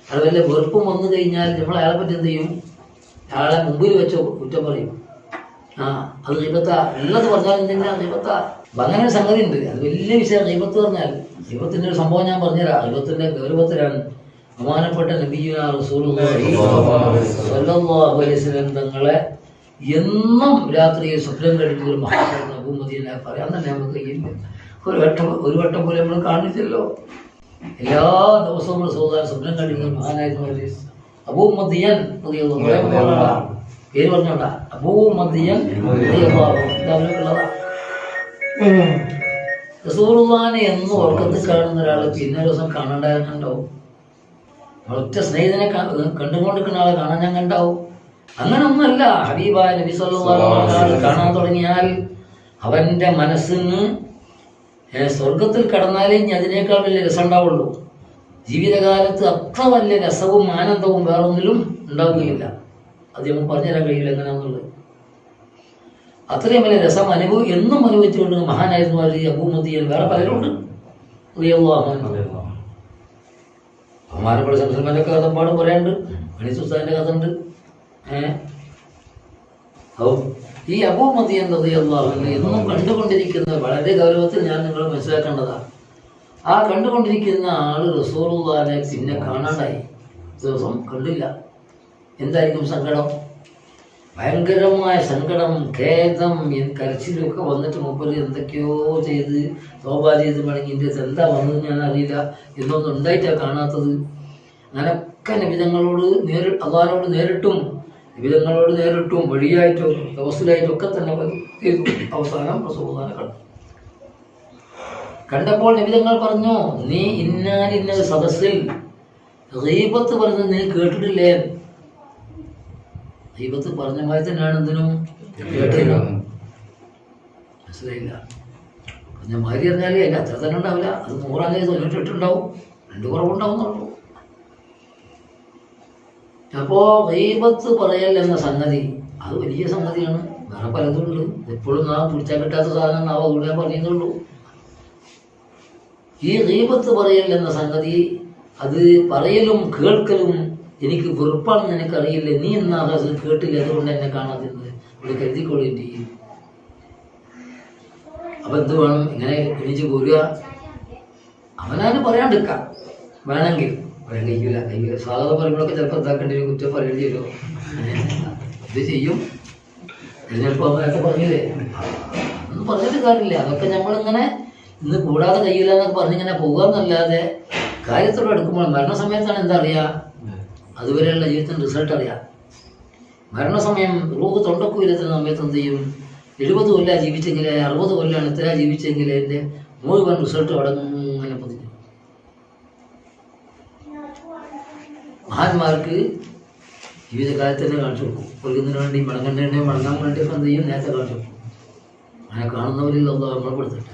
അത് വലിയ വെറുപ്പം വന്നു കഴിഞ്ഞാൽ നമ്മൾ അയാളെ പറ്റി എന്ത് ചെയ്യും? അയാളെ മുമ്പിൽ വെച്ചോ കുറ്റം പറയും. അത് ഗീബത്താ, ഉള്ളത് പറഞ്ഞാൽ എന്തെങ്കിലും ഗീബത്താ. അപ്പം അങ്ങനെ ഒരു സംഗതി ഉണ്ട്. അത് വലിയ വിഷയം ഗീബത്ത് പറഞ്ഞാൽ. ഗീബത്തിൻ്റെ ഒരു സംഭവം ഞാൻ പറഞ്ഞുതരാം. ഗീബത്തിൻ്റെ ഗൗരവത്തിലാണ് ബഹുമാനപ്പെട്ട നബിയുനാ റസൂലുള്ളാഹി സ്വല്ലല്ലാഹു അലൈഹി വസല്ലം തങ്ങളെ എന്നും രാത്രിയിൽ സ്വപ്നം കണ്ടിട്ട് ഒരു മഹാനായ അബൂമദിയനെ പറയാൻ തന്നെ നമുക്ക് കഴിയില്ല. ഒരു വട്ടം പോലെ നമ്മൾ കാണിച്ചല്ലോ. എല്ലാ ദിവസവും സഹോദരൻ സ്വപ്നം കണ്ടിട്ട് മഹാനായ അബൂമദിയൻ പേര് പറഞ്ഞോട്ടാ, അബൂമദിയൻ ഉള്ളതാ. റസൂലുള്ളാഹിനെ എന്നും ഉറക്കത്തിൽ കാണുന്ന ഒരാൾ പിന്നെ ഒരു ദിവസം കാണണ്ടാവുണ്ടാവും. ഒറ്റ സ്നേഹിതനെ കണ്ടുകൊണ്ടിരിക്കുന്ന ആളെ കാണാൻ ഞാൻ കണ്ടാവും. അങ്ങനെ ഒന്നല്ല. ഹബീബായ നബി സല്ലല്ലാഹു അലൈഹി വസല്ലം കാണാൻ തുടങ്ങിയാൽ അവന്റെ മനസ്സിന് സ്വർഗത്തിൽ കടന്നാലേ ഇനി അതിനേക്കാൾ വലിയ രസം ഉണ്ടാവുള്ളൂ. ജീവിതകാലത്ത് അത്ര വലിയ രസവും ആനന്ദവും വേറൊന്നിലും ഉണ്ടാവുകയില്ല. അത് നമുക്ക് പറഞ്ഞുതരാൻ കഴിയില്ല എങ്ങനെയാണെന്നുള്ളത്. അത്രയും വലിയ രസം എന്നും അനുഭവിച്ചുകൊണ്ട് മഹാനായിരുന്നു അബൂമദിയൻ. വേറെ പലരുണ്ട്. ബഹുമാനപ്പെട്ട ശംസുൽമാന്റെ കഥ പാടും പറയാനുണ്ട്, മണിസുസ്താദിന്റെ കഥ ഉണ്ട്. ഈ അബൂമദിയൻ റളിയല്ലാഹു അൻഹു എന്നും കണ്ടുകൊണ്ടിരിക്കുന്ന വളരെ ഗൗരവത്തിൽ ഞാൻ നിങ്ങൾ മനസ്സിലാക്കേണ്ടതാണ്. ആ കണ്ടുകൊണ്ടിരിക്കുന്ന ആള് റസൂലുള്ളാഹിനെ പിന്നെ കാണാണ്ടായി. ദിവസം കണ്ടില്ല. എന്തായിരിക്കും സങ്കടം? ഭയങ്കരമായ സങ്കടം, ഖേദം, കരച്ചിലൊക്കെ വന്നിട്ട് മൂപ്പര് എന്തൊക്കെയോ ചെയ്ത് തോബ ചെയ്ത് മടങ്ങിയിട്ട് എന്താ വന്നത് ഞാൻ അറിയില്ല, എന്നൊന്നും ഉണ്ടായിട്ടാണ് കാണാത്തത്. അങ്ങനെയൊക്കെ നബിതങ്ങളോട് അള്ളാഹിനോട് നേരിട്ടും നബിതങ്ങളോട് നേരിട്ടും വഴിയായിട്ടും തവസ്സുലായിട്ടും ഒക്കെ തന്നെ ചെയ്തു. അവസാനം റസൂലുള്ളാഹിനെ കണ്ടു. കണ്ടപ്പോൾ നബിതങ്ങൾ പറഞ്ഞു, നീ ഇന്ന സദസ്സിൽ ഗീബത്ത് പറഞ്ഞത് നീ കേട്ടിട്ടില്ലേ? ഗീബത്ത് പറഞ്ഞ മാതിരി തന്നെയാണ് എന്തിനും കേട്ടില്ല. മനസ്സിലായില്ല? പറഞ്ഞ മാതിരി പറഞ്ഞാൽ അതിൻ്റെ അത്ര തന്നെ ഉണ്ടാവില്ല. അത് 100 98 ഉണ്ടാവും, 2 കുറവുണ്ടാവുന്നുള്ളൂ. അപ്പോൾ ഗീബത്ത് പറയൽ എന്ന സംഗതി അത് വലിയ സംഗതിയാണ്. വേറെ പലതും ഉണ്ട്. എപ്പോഴും നാം പിടിച്ചാൽ കിട്ടാത്ത സാധനം നാം അവിടെ പറയുന്നുള്ളൂ. ഈ ഗീബത്ത് പറയൽ എന്ന സംഗതി അത് പറയലും കേൾക്കലും എനിക്ക് വെറുപ്പാണെന്ന് എനിക്കറിയില്ല. നീ എന്നാ ക്ലാസ്സിൽ കേട്ടില്ല, അതുകൊണ്ട് എന്നെ കാണാതിരുന്നത് ഇവിടെ കരുതിക്കൊള്ളിൻ്റെ. അപ്പം എന്ത് വേണം? ഇങ്ങനെ എണീച്ച് പോരുക. അവനാണ് പറയാണ്ടിരിക്കാം. വേണമെങ്കിൽ പറയാൻ കഴിയില്ല. സ്വാഗതം പറയുമ്പോഴൊക്കെ ചിലപ്പോൾ എന്താക്കേണ്ടി വരും, കുറ്റം പറയേണ്ടി വരുമോ? ഇത് ചെയ്യും. ചിലപ്പോൾ അവനൊക്കെ പറഞ്ഞില്ലേ, ഒന്നും പറഞ്ഞിട്ട് കാര്യമില്ല. അതൊക്കെ നമ്മളിങ്ങനെ ഇന്ന് കൂടാതെ കഴിയില്ല എന്നൊക്കെ പറഞ്ഞിങ്ങനെ പോകുകയെന്നല്ലാതെ കാര്യത്തോടെ എടുക്കുമ്പോൾ മരണസമയത്താണ് എന്താ അറിയുക, അതുവരെയുള്ള ജീവിതത്തിൻ്റെ റിസൾട്ട് അറിയാം. മരണസമയം റൂഹ് തൊണ്ടക്കുയിലെത്തുന്ന സമയത്ത് എന്ത് ചെയ്യും? 70 കൊല്ലം ജീവിച്ചെങ്കിൽ, 60 കൊല്ലമാണ് ഇത്ര ജീവിച്ചെങ്കിൽ എൻ്റെ മുഴുവൻ റിസൾട്ട് അവിടെ ഇങ്ങനെ പൊതിഞ്ഞു. മഹാന്മാർക്ക് ജീവിതകാലത്ത് തന്നെ കാണിച്ചു കൊടുക്കും. ഒരുക്കുന്നതിന് വേണ്ടി മടങ്ങേണ്ടതിനെ മടങ്ങാൻ വേണ്ടിയൊക്കെ എന്ത് ചെയ്യും? നേരത്തെ കാണിച്ചു കൊടുക്കും. അങ്ങനെ കാണുന്നവരിൽ അള്ളാഹു നമ്മളെ പെടുത്തിട്ട്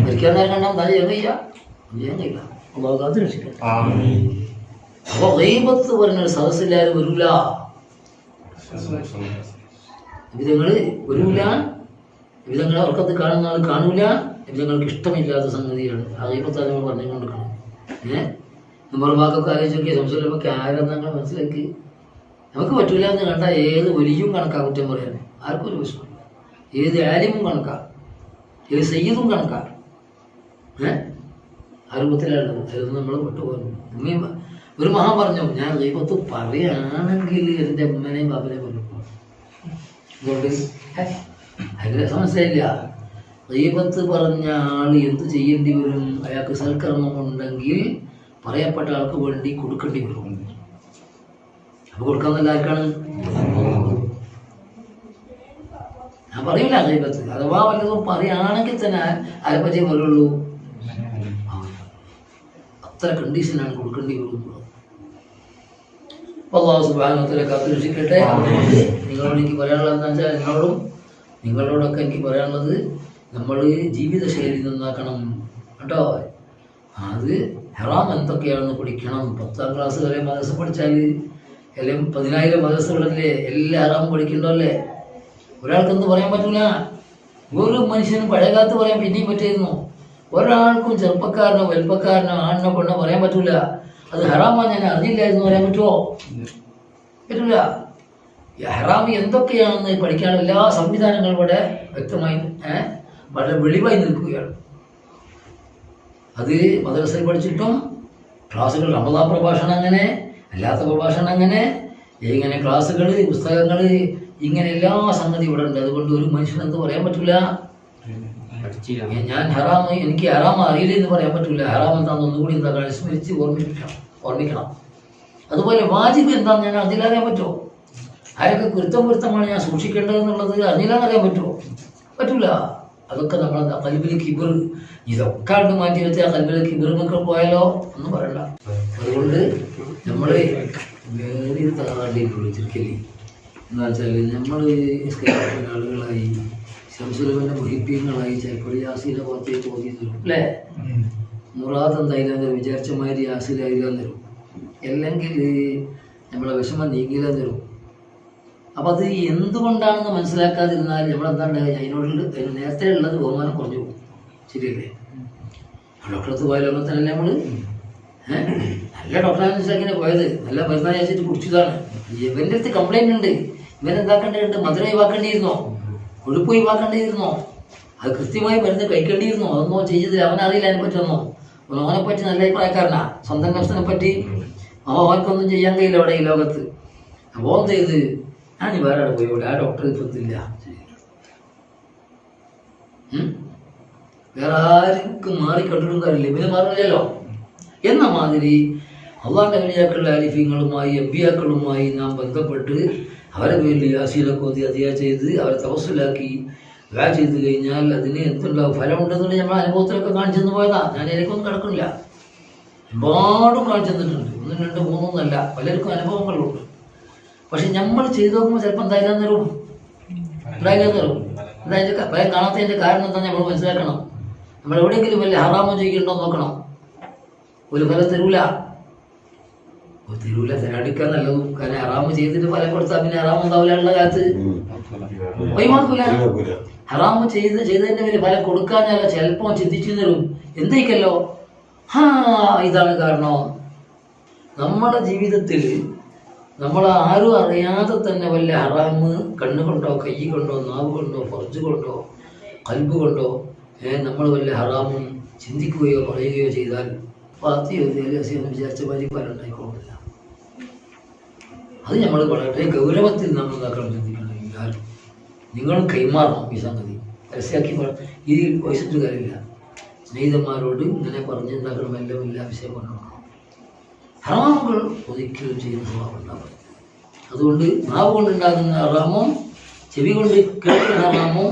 മരിക്കാൻ നേരം കണ്ടാൽ എന്താ ചെയ്യാൻ കഴിയില്ല. അള്ളാഹു കാത്ത് രക്ഷിക്കട്ടെ. അപ്പോൾ ഗീബത്ത് പറഞ്ഞൊരു സദസ്സില്ലാരും വരില്ല. വിധങ്ങൾ വരില്ല. വിധങ്ങളെ ഉറക്കത്ത് കാണുന്ന ആൾ കാണൂല. വിധങ്ങൾക്ക് ഇഷ്ടമില്ലാത്ത സംഗതിയാണ് ആ ഗീബത്ത്. നമ്മൾ പറഞ്ഞുകൊണ്ടിരിക്കണം. നമ്പർമാർക്കൊക്കെ ആലോചിച്ചൊക്കെ സംശയമൊക്കെ ആരെന്നങ്ങൾ മനസ്സിലാക്കി. നമുക്ക് പറ്റൂല എന്ന് കണ്ടാൽ ഏത് വലിയും കണക്കാ കുറ്റം പറയാൻ. ആർക്കും ഒരു വിഷമം. ഏത് ആലിമും കണക്കാ, ഏത് സയ്യിദും കണക്കാ. ആ രൂപത്തിലാണുള്ളത്. അതൊന്നും നമ്മൾ വിട്ടുപോകുന്നു. ഒരു മഹാൻ പറഞ്ഞു, ഞാൻ ഗീബത്ത് പറയുകയാണെങ്കിൽ എൻ്റെ ഉമ്മനെയും ബാബനെയും കൊല്ലും. അതുകൊണ്ട് അതിൻ്റെ മനസ്സിലായില്ല. ഗീബത്ത് പറഞ്ഞ ആൾ എന്ത് ചെയ്യേണ്ടി വരും? അയാൾക്ക് സൽക്കർമ്മമുണ്ടെങ്കിൽ പറയപ്പെട്ട ആൾക്ക് വേണ്ടി കൊടുക്കേണ്ടി വരും. അപ്പോൾ കൊടുക്കാൻ ആർക്കാണ്? ഞാൻ പറയൂല ഗീബത്ത്. അഥവാ വല്ലതും പറയുകയാണെങ്കിൽ തന്നെ ആരെപ്പറ്റേ പറയുള്ളൂ, അത്ര കണ്ടീഷനാണ് കൊടുക്കേണ്ടി വരുന്നത്. അപ്പോൾ അല്ലാഹു സുബ്ഹാനഹു വ തആല കാത്തുരക്ഷിക്കട്ടെ. നിങ്ങളോട് എനിക്ക് പറയാനുള്ളത് എന്താണെന്ന് വെച്ചാൽ, നിങ്ങളോടൊക്കെ എനിക്ക് പറയാനുള്ളത്, നമ്മൾ ജീവിതശൈലി നന്നാക്കണം കേട്ടോ. അത് ഹറാം എന്തൊക്കെയാണെന്ന് പഠിക്കണം. 10ാം ക്ലാസ് വരെ മദ്രസ പഠിച്ചാൽ അല്ലെങ്കിൽ 10,000 മദ്രസകളല്ലേ, എല്ലാ ഹറാമും പഠിക്കണ്ടല്ലേ. ഒരാൾക്കെന്ത് പറയാൻ പറ്റൂല. ഒരു മനുഷ്യനും പഴയകാലത്ത് പറയാൻ പിന്നെയും പറ്റിയിരുന്നു. ഒരാൾക്കും ചെറുപ്പക്കാരനോ വലുപ്പക്കാരനോ ആണിനോ പെണ്ണോ പറയാൻ പറ്റൂല അത് ഹറാമാണ് ഞാൻ അറിഞ്ഞില്ലായിരുന്നു പറയാൻ പറ്റുമോ? പറ്റൂല. ഹറാമി എന്തൊക്കെയാണെന്ന് പഠിക്കാനുള്ള എല്ലാ സംവിധാനങ്ങളും ഇവിടെ വ്യക്തമായി വളരെ വെളിവായി നിൽക്കുകയാണ്. അത് മദ്രസയിൽ പഠിച്ചിട്ടും ക്ലാസ്സുകൾ, റമദാൻ പ്രഭാഷണം അങ്ങനെ, അല്ലാത്ത പ്രഭാഷണം അങ്ങനെ, ഇങ്ങനെ ക്ലാസ്സുകൾ, പുസ്തകങ്ങൾ, ഇങ്ങനെ എല്ലാ സംഗതി ഇവിടെ ഉണ്ട്. അതുകൊണ്ട് ഒരു മനുഷ്യനെന്ത് പറയാൻ പറ്റൂല, ഞാൻ ഹറാമ്, എനിക്ക് ഹറാമ അറിയില്ല എന്ന് പറയാൻ പറ്റൂല. ഹറാം എന്താണെന്ന് ഒന്നുകൂടി എന്താ സ്മരിച്ച് ഓർമ്മിക്കണം. അതുപോലെ വാജിബ് എന്താണെന്ന് ഞാൻ അതിലറിയാൻ പറ്റുമോ? ആരൊക്കെ കുരുത്തമാണ് ഞാൻ സൂക്ഷിക്കേണ്ടതെന്നുള്ളത് അറിഞ്ഞില്ലാന്നറിയാൻ പറ്റുമോ? പറ്റൂല. അതൊക്കെ നമ്മളെന്താ കൽബിൽ കിബർ, ഇതൊക്കെ കണ്ട് മാറ്റി വെച്ചാൽ കൽബിൽ കിബറിനൊക്കെ പോയാലോ ഒന്നും പറയണ്ട. അതുകൊണ്ട് നമ്മൾ വേറെ തറവാട്ടിയിട്ടുള്ളൂ ചുരുക്കല്ലേ എന്താ വെച്ചാൽ, നമ്മൾ ആളുകളായി ശംസുലമന്റെ മുഹിബ്യങ്ങളായി ചിലപ്പോൾ യാസീനെ പുറത്തേക്ക് ഓതി തരും അല്ലേ. മുറാദ് എന്തായാലും തരും, വിചാരിച്ച മാതിരി യാസീലായില്ലാന്ന് തരും, അല്ലെങ്കിൽ നമ്മളെ വിഷമം നീങ്ങിയില്ലാന്ന് തരും. അപ്പം അത് എന്തുകൊണ്ടാണെന്ന് മനസ്സിലാക്കാതിരുന്നാൽ നമ്മളെന്താണ്ട് അതിനോട് നേരത്തെ ഉള്ളത് ബഹുമാനം കുറഞ്ഞു പോകും. ശരിയല്ലേ? ഡോക്ടറത്ത് പോയാലും അങ്ങനെ തന്നെയല്ലേ നമ്മൾ നല്ല ഡോക്ടറെ പോയത്, നല്ല മരുന്ന് അയച്ചിട്ട് കുടിച്ചതാണ്. ഇവൻ്റെ അടുത്ത് കംപ്ലൈൻ്റ് ഉണ്ട്, ഇവനെന്താക്കേണ്ടതുണ്ട്, മധുരം ഒഴിവാക്കേണ്ടിയിരുന്നോ, കൊഴുപ്പ് ഒഴിവാക്കേണ്ടിയിരുന്നോ, അത് കൃത്യമായി മരുന്ന് കഴിക്കേണ്ടിയിരുന്നോ, അതൊന്നോ ചെയ്തതിൽ അവനറിയില്ല അതിനെപ്പറ്റൊന്നോ. അവനെപ്പറ്റി നല്ല അഭിപ്രായക്കാരനാ, സ്വന്തം നഫ്സിനെ പറ്റി അവനക്കൊന്നും ചെയ്യാൻ കഴിയില്ല അവിടെ ഈ ലോകത്ത്. അപ്പോൾ എന്ത് ചെയ്ത്, ഞാൻ വേറെ അവിടെ പോയി, ആ ഡോക്ടർ ഇപ്പത്തില്ല, വേറെ ആർക്കും മാറിക്കണ്ടിട്ടും കാര്യമില്ല, ഇവന് മാറില്ലല്ലോ എന്ന മാതിരി അള്ളാഹുവിൻ്റെ ഔലിയാക്കളുടെ ആരിഫീങ്ങളുമായി അമ്പിയാക്കളുമായി നാം ബന്ധപ്പെട്ട് അവരെ പേരിൽ യാസീനൊക്കെ ഓതി അതിയാ ചെയ്ത് അവരെ തപസ്സുലാക്കി ദുആ ചെയ്ത് കഴിഞ്ഞാൽ അതിന് എന്തുണ്ടാവും, ഫലമുണ്ടെന്നുള്ളത് നമ്മൾ അനുഭവത്തിലൊക്കെ കാണിച്ചെന്ന് പോയതാ. ഞാൻ എനിക്കൊന്നും കിടക്കില്ല, ഒരുപാടും കാണിച്ചു തന്നിട്ടുണ്ട്. 1, 2, 3 എന്നല്ല, പലർക്കും അനുഭവങ്ങളുണ്ട്. പക്ഷെ നമ്മൾ ചെയ്തു നോക്കുമ്പോൾ ചിലപ്പോൾ എന്തായാലും തരും, അതായത് ഭയം കാണാത്തതിൻ്റെ കാരണം എന്താ നമ്മൾ മനസ്സിലാക്കണം. നമ്മൾ എവിടെയെങ്കിലും വല്ല ഹറാമോ ചെയ്യുന്നുണ്ടോ നോക്കണം. ഒരു ഫലം തരൂല, തരാടിക്കാൻ നല്ലതും. കാരണം ഹറാമ് ചെയ്തിട്ട് ഫലം കൊടുത്താൽ പിന്നെ ഹറാമ് ഉണ്ടാവില്ല ഉള്ള കാലത്ത് ഒഴിവാക്കൂല. ഹറാമ് ചെയ്തതിന്റെ പേര് ഫലം കൊടുക്കാനല്ല ചിലപ്പോ ചിന്തിച്ചു തരും, എന്തേക്കല്ലോ ഇതാണ് കാരണം. നമ്മുടെ ജീവിതത്തിൽ നമ്മൾ ആരും അറിയാതെ തന്നെ വല്ല ഹറാമ് കണ്ണുകൊണ്ടോ കൈ കൊണ്ടോ നാവ് കൊണ്ടോ ഫർജ് കൊണ്ടോ കൽബ് കൊണ്ടോ നമ്മൾ വല്ല ഹറാമും ചിന്തിക്കുകയോ പറയുകയോ ചെയ്താൽ പാത്തിയോന്ന് വിചാരിച്ച മാതിരി പലണ്ടായിക്കൊള്ളില്ല. അത് നമ്മൾ വളരെ ഗൗരവത്തിൽ നാം എന്താക്കണം ചിന്തിക്കണം. നിങ്ങളും കൈമാറണം ഈ സംഗതി, പരസ്യമാക്കി ഇത് വഹിച്ചിട്ട് കാര്യമില്ല. സ്നേഹിതന്മാരോട് ഇങ്ങനെ പറഞ്ഞുണ്ടാക്കണം, എല്ലാം എല്ലാ വിഷയം കൊണ്ടുപോകണം. ഹറാമുകൾ ഒരിക്കലും ചെയ്യുന്ന സ്വഭാവം ഉണ്ടാവും. അതുകൊണ്ട് നാവ് കൊണ്ടുണ്ടാകുന്ന ഹറാമും, ചെവി കൊണ്ട് കേൾക്കുന്ന ഹറാമും,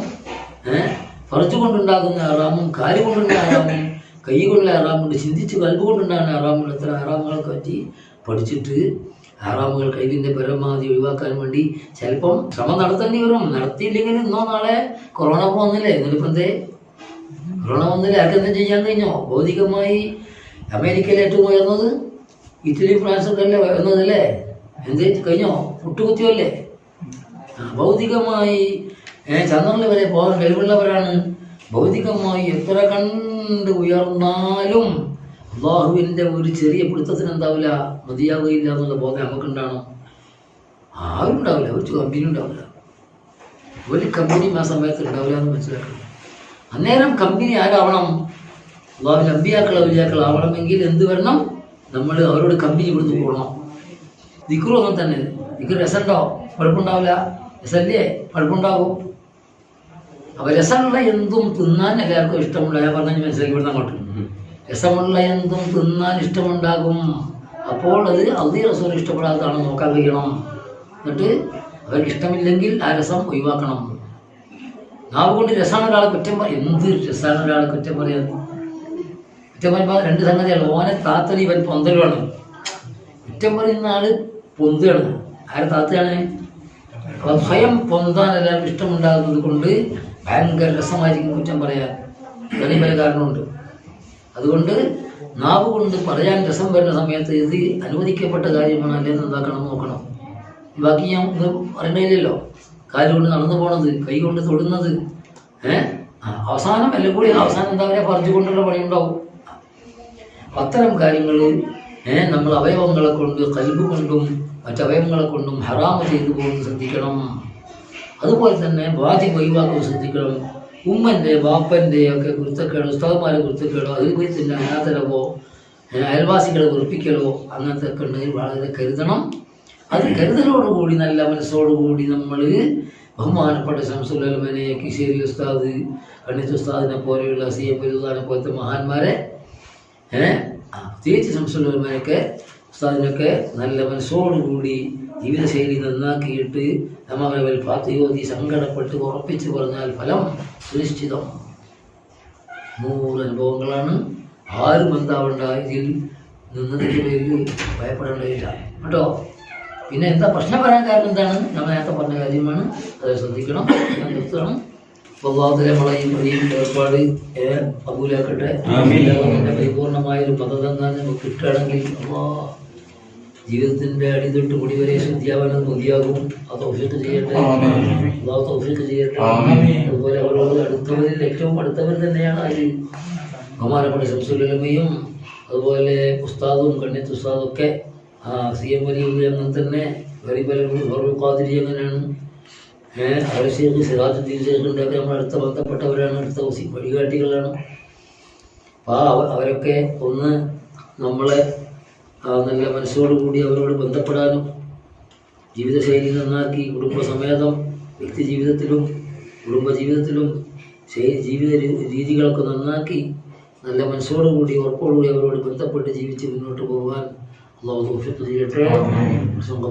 ഫർജ് കൊണ്ടുണ്ടാകുന്ന ഹറാമും, കാല് കൊണ്ടുള്ള ഹറാമും, കൈ കൊണ്ടുള്ള ഹറാമുണ്ട്, ചിന്തിച്ച് കൽബ് കൊണ്ടുണ്ടാകുന്ന ഹറാമുകൾ, എത്ര ഹറാമുകളെ പറ്റി പഠിച്ചിട്ട് ഹറാമുകൾ കൈവിൻ്റെ പരമാവധി ഒഴിവാക്കാൻ വേണ്ടി ചിലപ്പം ശ്രമം നടത്തേണ്ടി വരും. നടത്തിയില്ലെങ്കിൽ ഇന്നോ നാളെ കൊറോണ വന്നില്ലേ, എന്നിട്ടിപ്പം എന്തേ കൊറോണ വന്നില്ലേ, ആർക്കെന്താ ചെയ്യാൻ കഴിഞ്ഞോ? ഭൗതികമായി അമേരിക്കയിൽ ഏറ്റവും ഉയർന്നത്, ഇറ്റലി ഫ്രാൻസ് ഒക്കെ അല്ലേ ഉയർന്നതല്ലേ, എന്ത് കഴിഞ്ഞോ? മുട്ടുകുത്തിയല്ലേ. ഭൗതികമായി ചന്ദ്രനിൽ വരെ പോകാൻ കഴിവുള്ളവരാണ്. ഭൗതികമായി എത്ര കണ്ട് ഉയർന്നാലും അള്ളാഹുവിൻ്റെ ഒരു ചെറിയ പിടുത്തത്തിന് എന്താവില്ല, മതിയാവുകയില്ല എന്നുള്ള ബോധം നമുക്കുണ്ടാണോ? ആരും ഉണ്ടാവില്ല, ഒരു കമ്പനി ഉണ്ടാവില്ല, ഒരു കമ്പനിയും ആ സമയത്ത് ഉണ്ടാവില്ല എന്ന് മനസ്സിലാക്കണം. അന്നേരം കമ്പനി ആരാവണം? അള്ളാഹുവിൻ്റെ അമ്പിയാക്കൾ ഔലിയാക്കൾ ആവണമെങ്കിൽ എന്ത് വരണം? നമ്മൾ അവരോട് കമ്പനി കൊടുത്ത് പോകണം. ദിക്റും അങ്ങനെ തന്നെ. ദിക്റ് രസമുണ്ടോ? കുഴപ്പമുണ്ടാവില്ല. രസല്ലേ? കുഴപ്പമുണ്ടാവും. അപ്പോൾ രസമുള്ള എന്തും തിന്നാൻ എല്ലാവർക്കും ഇഷ്ടമുള്ള, ഞാൻ പറഞ്ഞാൽ മനസ്സിലാക്കി വിടുന്ന അങ്ങോട്ട്. രസമുള്ള എന്തും തിന്നാൻ ഇഷ്ടമുണ്ടാകും. അപ്പോൾ അത് അള്ളാഹു റസൂൽ ഇഷ്ടപ്പെടാത്തതാണ് നോക്കാൻ കഴിയണം. എന്നിട്ട് അവർക്ക് ഇഷ്ടമില്ലെങ്കിൽ ആ രസം ഒഴിവാക്കണം. നാവ് കൊണ്ട് രസമാണ് ഒരാളെ കുറ്റം പറയാം. എന്ത് രസമാണ് ഒരാളെ കുറ്റം പറയാൻ? കുറ്റം പറയുമ്പോൾ രണ്ട് സംഗതിയാണ്. ഓനെ താത്തടി ഇവൻ പൊന്തലുമാണ്. കുറ്റം പറയുന്ന ആള് പൊന്തുകയാണ്. ആരെ താത്തയാണ്? അപ്പം സ്വയം പൊന്താൻ എല്ലാവർക്കും ഇഷ്ടമുണ്ടാകുന്നത് കൊണ്ട് ഭയങ്കര രസമായിരിക്കും കുറ്റം പറയാൻ. അതിന് പല കാരണമുണ്ട്. അതുകൊണ്ട് നാവ് കൊണ്ട് പറയാൻ രസം വരുന്ന സമയത്ത് ഇത് അനുവദിക്കപ്പെട്ട കാര്യമാണ് അല്ലെന്ന് എന്താക്കണം നോക്കണം. ബാക്കി ഞാൻ പറയണില്ലല്ലോ. കാല് കൊണ്ട് നടന്നു പോണത്, കൈ കൊണ്ട് തൊടുന്നത്, അവസാനം എല്ലാം കൂടി അവസാനം എന്താ പറയുക, പറിച്ചുകൊണ്ടുള്ള പണിയുണ്ടാവും. അത്തരം കാര്യങ്ങൾ നമ്മൾ അവയവങ്ങളെ കൊണ്ട്, കൽബ് കൊണ്ടും മറ്റവയവങ്ങളെ കൊണ്ടും ഹറാമ് ചെയ്തു പോകുന്നത് ശ്രദ്ധിക്കണം. അതുപോലെ തന്നെ വാജിബ് ഒഴിവാക്കുന്നത് ശ്രദ്ധിക്കണം. ഉമ്മൻ്റെ ബാപ്പൻ്റെ ഒക്കെ കുരുത്തക്കേടോ, ഉസ്താദന്മാരെ കുരുത്തക്കേടോ, അതിൽ കുറിച്ചിൻ്റെ അനാഥരവോ, അയൽവാസികളെ വെറുപ്പിക്കലോ അങ്ങനത്തെ ഒക്കെ ഉണ്ടെങ്കിൽ വളരെ കരുതണം. അത് കരുതലോടുകൂടി നല്ല മനസ്സോടുകൂടി നമ്മൾ ബഹുമാനപ്പെട്ട ശംസുലമനെ, കിശേരി ഉസ്താദ്, കണ്ണിത്ത് ഉസ്താദിനെ പോലെയുള്ള CM ഉസ്താദിനെ പോലത്തെ മഹാന്മാരെ, പ്രത്യേകിച്ച് ശംസുലമനൊക്കെ ഉസ്താദിനൊക്കെ നല്ല മനസ്സോടുകൂടി ജീവിതശൈലി നന്നാക്കിയിട്ട് നമ്മവൽ ഫാത്തിയോതി സങ്കടപ്പെട്ട് ഉറപ്പിച്ച് പറഞ്ഞാൽ ഫലം സുനിശ്ചിതം. 100 അനുഭവങ്ങളാണ്. ആരും എന്താവണ്ട ഇതിൽ നിന്നതിൻ്റെ പേരിൽ ഭയപ്പെടേണ്ടതില്ല കേട്ടോ. പിന്നെ എന്താ പ്രശ്നം വരാൻ കാരണം എന്താണ്? നമ്മൾ നേരത്തെ പറഞ്ഞ കാര്യമാണ്, അത് ശ്രദ്ധിക്കണം. ഞാൻ നിർത്തണം. നമ്മളെയും വഴിയും ഏർപ്പാട് അബൂലാക്കട്ടെ. പരിപൂർണമായൊരു മതതന്നാൽ നമുക്ക് കിട്ടുകയാണെങ്കിൽ ജീവിതത്തിൻ്റെ അടിതൊട്ട് മുടി വരെ ശുദ്ധിയാവാനത് മതിയാകും. അത് തൗഫീഖ് ചെയ്യട്ടെ, അള്ളാഹു തൗഫീഖ് ചെയ്യട്ടെ. അതുപോലെ അവരോട് അടുത്തവരിൽ ഏറ്റവും അടുത്തവർ തന്നെയാണ് അതിൽ ബഹുമാനപ്പെട്ട ശംസുലമയും അതുപോലെ ഉസ്താദും കണ്ണിത്ത് ഉസ്താദും ഒക്കെ. CM വലിയ അങ്ങനെ തന്നെ ഖാദിരി അങ്ങനെയാണ്. അവർ ഷേഖ് സിറാജുദ്ദീൻ ഷേഖിൻ്റെ ഒക്കെ നമ്മുടെ അടുത്ത ബന്ധപ്പെട്ടവരാണ്, അടുത്ത വഴികാട്ടികളാണ്. അപ്പോൾ അവരൊക്കെ ഒന്ന് നമ്മളെ നല്ല മനസ്സോടുകൂടി അവരോട് ബന്ധപ്പെടാനും ജീവിതശൈലി നന്നാക്കി കുടുംബസമേതം വ്യക്തി ജീവിതത്തിലും കുടുംബജീവിതത്തിലും ജീവിത രീതികളൊക്കെ നന്നാക്കി നല്ല മനസ്സോടുകൂടി ഉറപ്പോടുകൂടി അവരോട് ബന്ധപ്പെട്ട് ജീവിച്ച് മുന്നോട്ട് പോകാൻ അല്ലാഹു തൗഫീഖ് ചെയ്യട്ടെ.